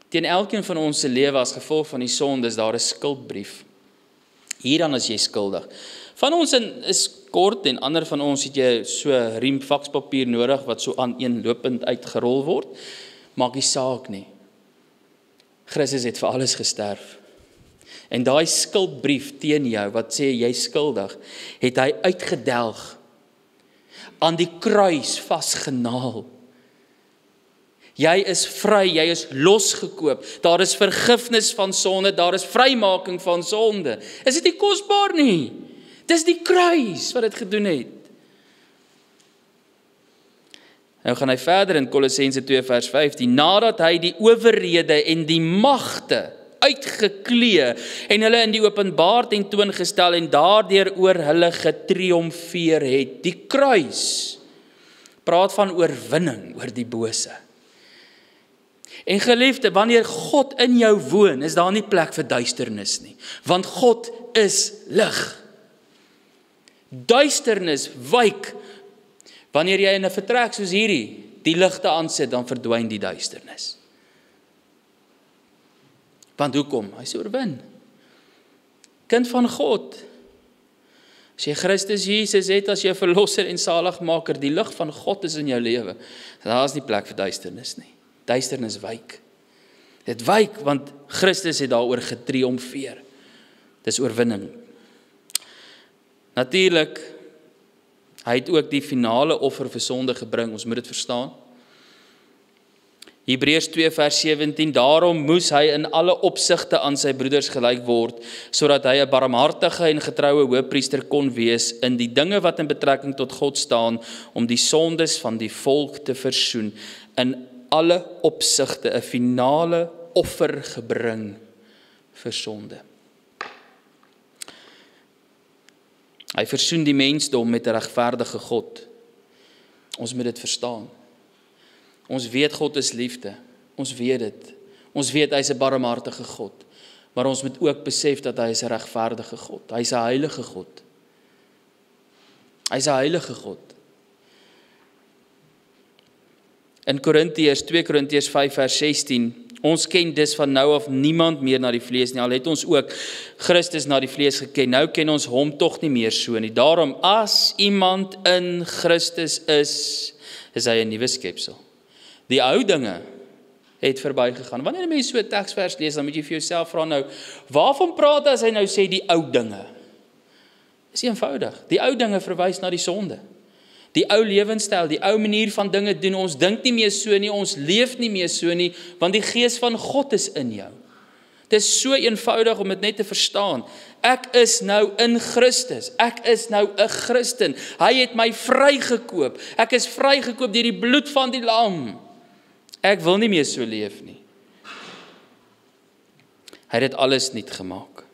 Teen elkeen van ons se lewe as gevolg van die sonde is daar 'n skuldbrief. Hierdan is jy skuldig. Van ons is kort en ander van ons het jy so 'n riem fakspapier nodig wat so aaneenlopend uitgerol word. Maak nie saak nie. Christus het vir alles gesterf. En daai skuldbrief teen jou wat sê jy skuldig, het hy uitgedelg, aan die kruis vasgenaal. Jy is vry, jy is losgekoop. Daar is vergifnis van sonde, daar is vrymaking van sonde. Is dit nie kosbaar nie? Dis die kruis wat dit gedoen het. Nou gaan hy verder in Kolossense 2 vers 15, nadat hy die owerhede en die magte uitgeklee en hulle in die openbaar tentoongestel en daardeur oor hulle getriomfeer het. Die kruis praat van oorwinning oor die bose. En geliefde, wanneer God in jou woon, is daar nie plek vir duisternis nie, want God is lig. Duisternis wyk. Wanneer jy in 'n vertrek soos hierdie die ligte aansit, dan verdwyn die duisternis. Want hoekom? Hy is oorwin. Kind van God. As jy Christus Jesus het as jou verlosser en saligmaker, die lig van God is in jou lewe. Daar is nie plek vir duisternis nie. Duisternis wyk. Dit wyk want Christus het daaroor getriomfeer. Dis oorwinning. Natuurlik, hy het ook die finale offer vir sonde gebring, ons moet dit verstaan. Hebreërs 2 vers 17, daarom moes hy in alle opsigte aan sy broeders gelyk word, sodat hy 'n barmhartige en getroue hoëpriester kon wees in die dinge wat in betrekking tot God staan, om die sondes van die volk te versoen. In alle opsigte 'n finale offer gebring vir sonde. Hy versoen die mensdom met 'n regverdige God. Ons moet dit verstaan. Ons weet God is liefde. Ons weet dit. Ons weet hy is 'n barmhartige God. Maar ons moet ook besef dat hy is 'n regverdige God. Hy is 'n heilige God. Hy is 'n heilige God. In 2 Korintiërs 5 vers 16, ons ken dus van nou af niemand meer na die vlees nie, al het ons ook Christus na die vlees geken, nou ken ons hom tog nie meer so nie. Daarom, as iemand in Christus is hy 'n nuwe skepsel. Die ou dinge het verbygegaan. Wanneer 'n mens so 'n teksvers lees, dan moet jy vir jouself vra nou, waarvan praat hy as hy nou sê die ou dinge? Dis eenvoudig. Die ou dinge verwys na die sonde. Die ou lewenstyl, die ou manier van dinge doen, ons dink nie meer so nie, ons leef nie meer so nie, want die gees van God is in jou. Dit is so eenvoudig om dit net te verstaan. Ek is nou in Christus, ek is nou 'n Christen, hy het my vrygekoop, ek is vrygekoop deur die bloed van die lam. Ek wil nie meer so leef nie. Hy het dit alles nuut gemaak.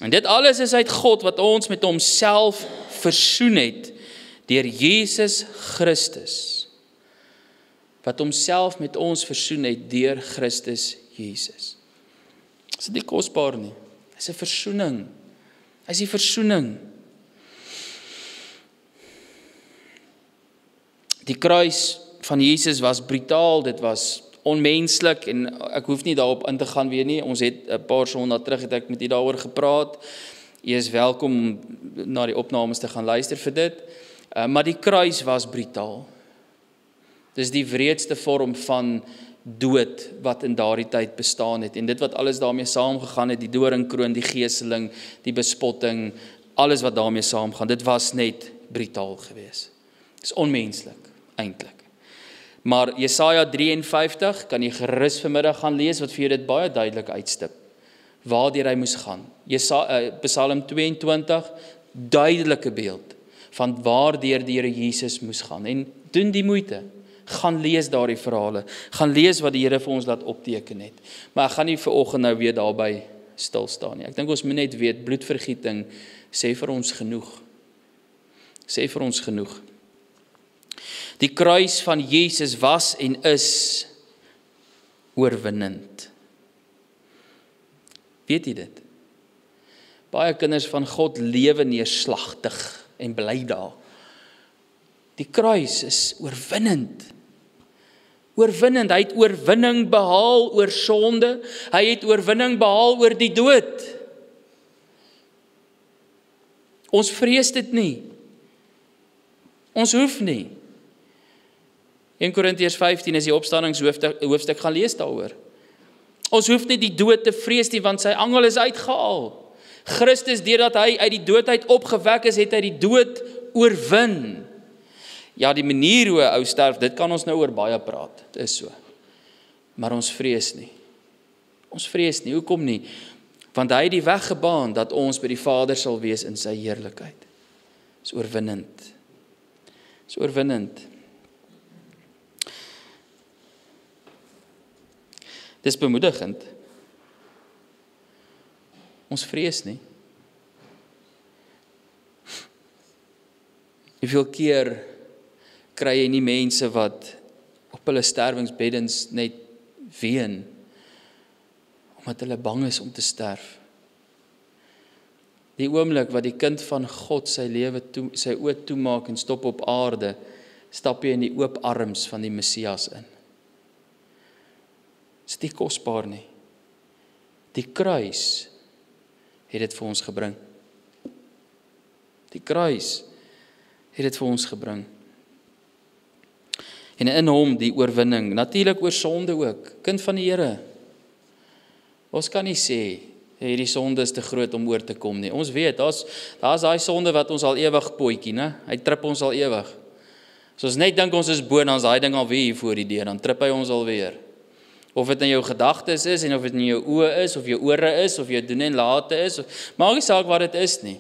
En dit alles is uit God wat ons met homself versoen het, deur Jesus Christus, wat homself met ons versoen het deur Christus Jesus. Is dit nie kosbaar nie? Is 'n versoening. Is die versoening. Die kruis van Jesus was brutaal, dit was onmenslik en ek hoef nie daarop in te gaan weer nie. Ons het 'n paar sondae terug het ek met u daaroor gepraat. U is welkom om na die opnames te gaan luister vir dit. Maar die kruis was brutaal. Dis die wreedste vorm van dood wat in daardie tyd bestaan het. En dit wat alles daarmee saamgegaan het, die doringkroon, die geeseling, die bespotting, alles wat daarmee saamgaan, dit was net brutaal geweest. Dis onmenslik, eintlik. Maar Jesaja 53, kan jy gerus vanmiddag gaan lees, wat vir jou dit baie duidelik uitstip, waardeur hy moes gaan. Psalm 22, duidelike beeld, van waardeur die Here Jesus moes gaan. En doen die moeite, gaan lees daardie verhale, gaan lees wat die Here vir ons laat opteken het. Maar ek gaan nie vanoggend nou weer daarby stil staan nie. Ek dink ons moet net weet, bloedvergieting sê vir ons genoeg. Sê vir ons genoeg. Die kruis van Jesus was en is oorwinnend. Weet jy dit? Baie kinders van God lewe neerslagtig en bly daar. Die kruis is oorwinnend. Oorwinnend, hy het oorwinning behaal oor sonde, hy het oorwinning behaal oor die dood. Ons vrees dit nie. Ons hoef nie. 1 Korintiërs 15 is die opstandingshoofstuk, gaan lees daaroor. Ons hoef nie die dood te vrees nie, want sy angel is uitgehaal. Christus, deurdat hy uit die dood uit opgewek is, het hy die dood oorwin. Ja, die manier hoe 'n ou sterf, dit kan ons nou oor baie praat. Dit is so. Maar ons vrees nie. Ons vrees nie. Hoekom nie? Want hy het die weg gebaan dat ons by die Vader sal wees in sy heerlikheid. Dis oorwinnend. Dis oorwinnend. Dis bemoedigend. Ons vrees nie. Hoeveel keer kry jy nie mense wat op hulle sterwingsbeddens net ween, omdat hulle bang is om te sterf. Die oomblik wat die kind van God sy oë toemaak en stop op aarde, stap jy in die oop arms van die Messias in. Dit is nie kosbaar nie. Die kruis het dit vir ons gebring. Die kruis het dit vir ons gebring. En in hom die oorwinning, natuurlik oor sonde ook, kind van die Here. Ons kan nie sê, hierdie sonde is te groot om oor te kom nie. Ons weet, daar's daai sonde wat ons al ewig potjie, né? Hy trip ons al ewig. As ons net dink ons is bo, dan is daai ding al weer hier voor die deur, dan trip hy ons alweer. Of dit in jou gedagtes is, en of dit in jou oë is, of jou ore is, of jou doen en late is, maak nie saak wat dit is nie.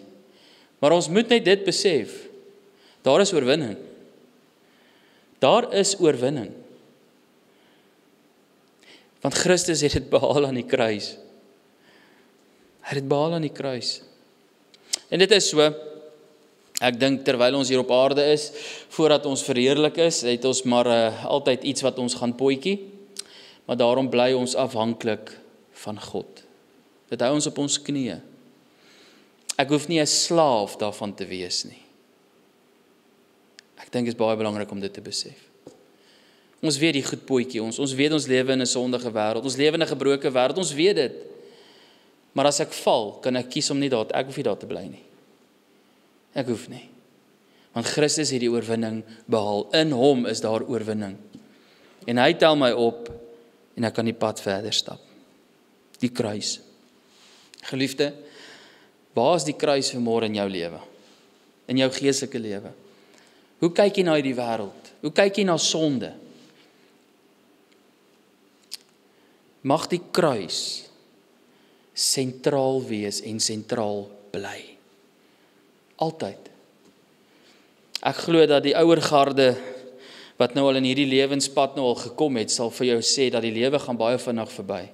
Maar ons moet net dit besef, daar is oorwinning. Daar is oorwinning. Want Christus het dit behaal aan die kruis. Hy het dit behaal aan die kruis. En dit is so, ek dink terwyl ons hier op aarde is, voordat ons verheerlik is, het ons maar altyd iets wat ons gaan potjie, maar daarom bly ons afhanklik van God. Dit hou ons op ons knieë. Ek hoef nie 'n slaaf daarvan te wees nie. Ek dink dit is baie belangrik om dit te besef. Ons weet die goed potjie ons weet ons lewe in 'n sondige wêreld, ons lewe in 'n gebroke wêreld, ons weet dit. Maar as ek val, kan ek kies om nie daar, ek hoef nie daar te bly nie. Ek hoef nie. Want Christus het die oorwinning behaal. In hom is daar oorwinning. En hy tel my op en ek kan die pad verder stap. Die kruis. Geliefde, waar is die kruis vanmôre in jou lewe? In jou geestelike lewe? Hoe kyk jy na hierdie wêreld? Hoe kyk jy na sonde? Mag die kruis sentraal wees en sentraal bly. Altyd. Ek glo dat die ouer garde wat nou al in hierdie lewenspad nou al gekom het, sal vir jou sê dat die lewe gaan baie vinnig verby.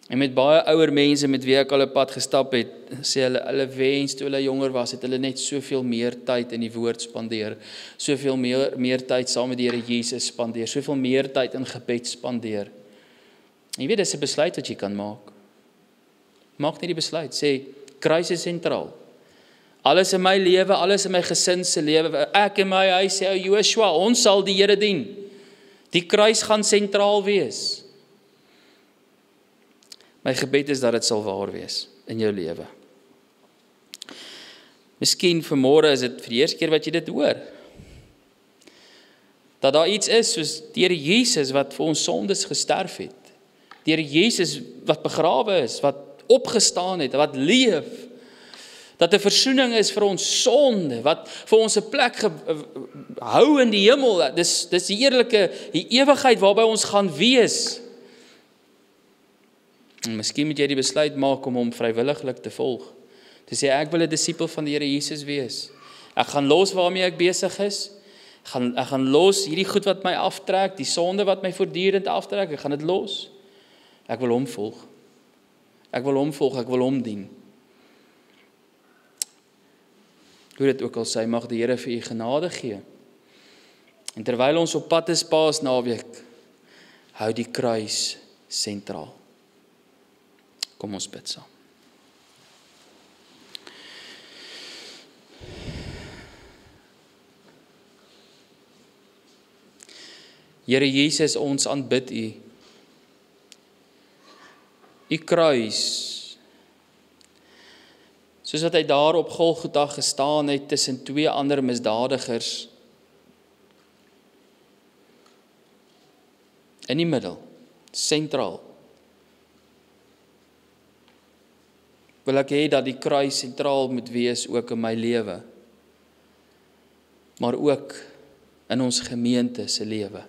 En met baie ouer mense met wie ek al 'n pad gestap het, sê hulle wens toe hulle jonger was, het hulle net soveel meer tyd in die woord spandeer, soveel meer tyd saam met die Here Jesus spandeer, soveel meer tyd in gebed spandeer. En jy weet, dis 'n besluit wat jy kan maak. Maak net die besluit, sê, kruis is sentraal. Alles in my lewe, alles in my gesin se lewe, ek en my huis, sê Joshua, ons sal die Here dien. Die kruis gaan sentraal wees. My gebed is dat dit sal waar wees in jou lewe. Miskien vanmôre is dit vir die eerste keer wat jy dit hoor. Dat daar iets is soos die Here Jesus wat vir ons sondes gesterf het. Die Here Jesus wat begrawe is, wat opgestaan het, wat leef. Dat 'n versoening is vir ons sonde, wat vir ons 'n plek hou in die hemel. Dis die eerlike, die ewigheid waarby ons gaan wees. En miskien moet jy die besluit maak om hom vrywilliglik te volg. Te sê, ek wil 'n disipel van die Here Jesus wees. Ek gaan los waarmee ek besig is. Ek gaan los hierdie goed wat my aftrek, die sonde wat my voortdurend aftrek, ek gaan dit los. Ek wil hom volg. Ek wil hom volg, ek wil hom dien. Hoe dit ook al sy, mag die Here vir u genade gee. En terwyl ons op pad is Paasnaweek, hou die kruis sentraal. Kom ons bid saam. Here Jesus, ons aanbid u. U kruis, soos wat hy daar op Golgotha gestaan het tussen twee ander misdadigers, in die middel, sentraal. Wil ek hê dat die kruis sentraal moet wees ook in my lewe, maar ook in ons gemeente se lewe,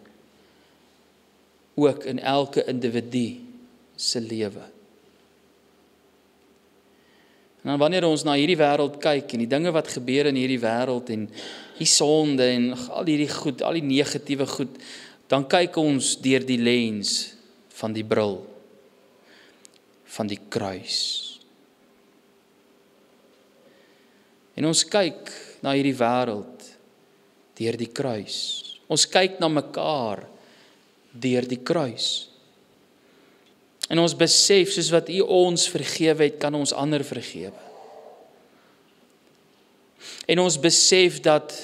ook in elke individu se lewe. En dan wanneer ons na hierdie wêreld kyk en die dinge wat gebeur in hierdie wêreld en die sonde en al hierdie goed, al die negatiewe goed, dan kyk ons deur die lens van die bril van die kruis. En ons kyk na hierdie wêreld deur die kruis. Ons kyk na mekaar deur die kruis. En ons besef, soos wat u ons vergewe het, kan ons ander vergewe. En ons besef dat,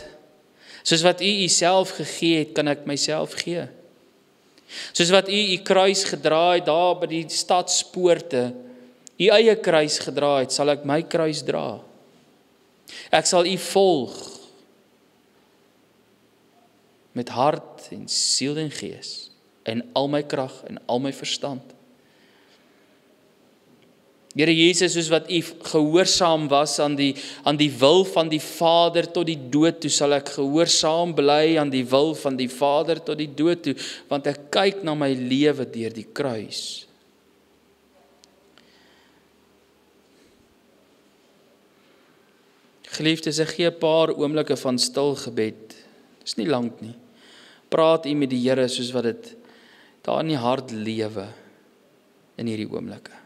soos wat u self gegee het, kan ek myself gee. Soos wat u kruis gedra het, daar by die stadspoorte, u eie kruis gedra het, sal ek my kruis dra. Ek sal u volg, met hart en siel en gees, en al my krag en al my verstand. Here Jesus, soos wat u gehoorsaam was aan die wil van die Vader tot die dood toe, sal ek gehoorsaam bly aan die wil van die Vader tot die dood toe, want ek kyk na my lewe deur die kruis. Geliefdes, ek gee 'n paar oomblikke van stil gebed. Dis nie lank nie. Praat u met die Here soos wat dit daar in die hart lewe in hierdie oomblikke.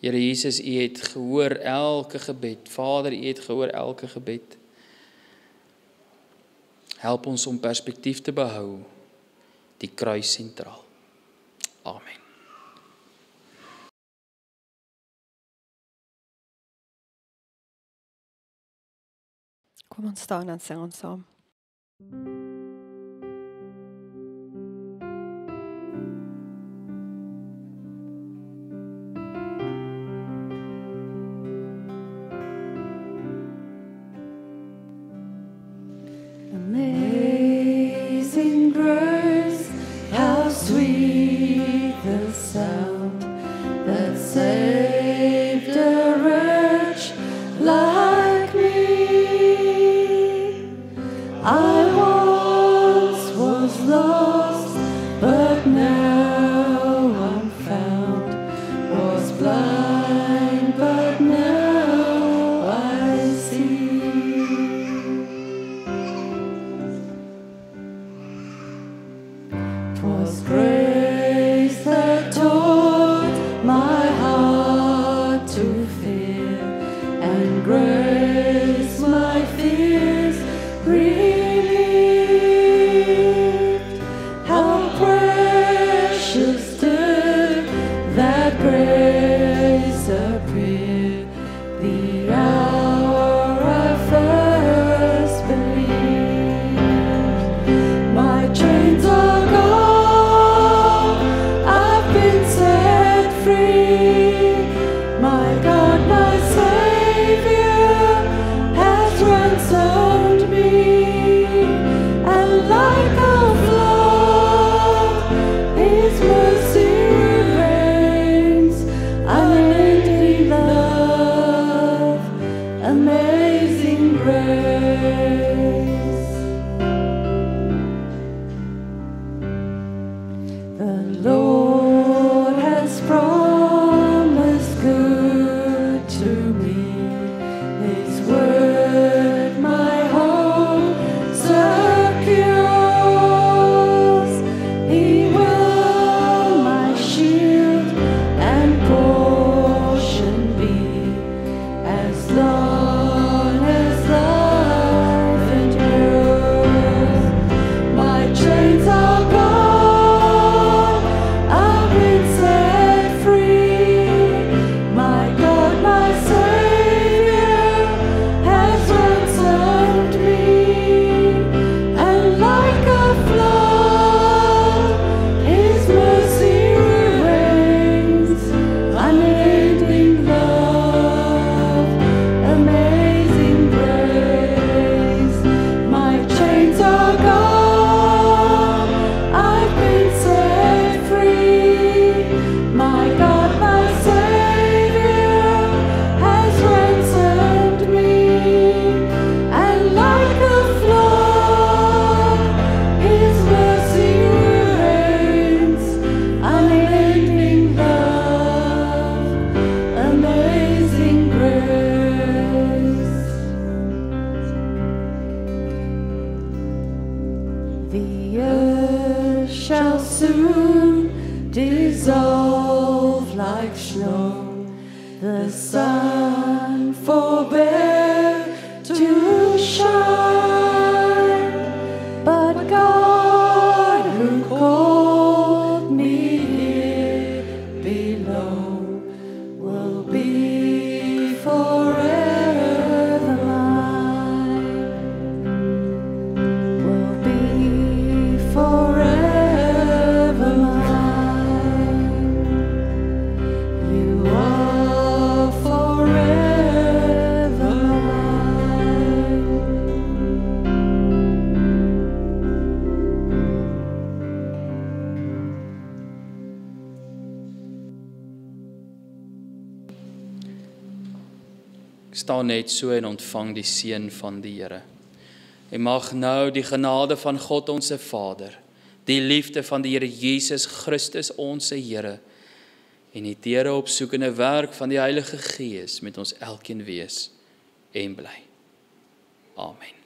Here Jesus, u het gehoor elke gebed. Vader, u het gehoor elke gebed. Help ons om perspektief te behou, die kruis sentraal. Amen. Kom ons staan en sing ons saam. Amazing grace, how sweet the sound that saved a wretch like me. I once was lost, but now I'm found. Was blind, but now I see. 'Twas grace that taught my heart to fear, and grace my fears relieved. How precious did that grace appear, the hour I first believed. My chains are gone, The Lord has promised good to me. His word my hope secures. He will my shield and portion be, as long as life endures. My chains are gone, I've been set free. My God, my Savior, has ransomed me. And like a flood, His mercy reigns. Unending love, amazing grace. My chains are gone, I've been set free. My God, my Savior, has ransomed me. And like a flood, His mercy reigns. Unending love, amazing grace. The earth shall soon dissolve like snow. The sun forbear to shine, but God who called me here below will be forever mine. Will be forever mine. You are forever mine. Ek staan net so en ontvang die seën van die Here. En mag nou die genade van God ons Vader, die liefde van die Here Jesus Christus ons Here en die teere opsoekende werk van die Heilige Gees met ons elkeen wees en bly. Amen.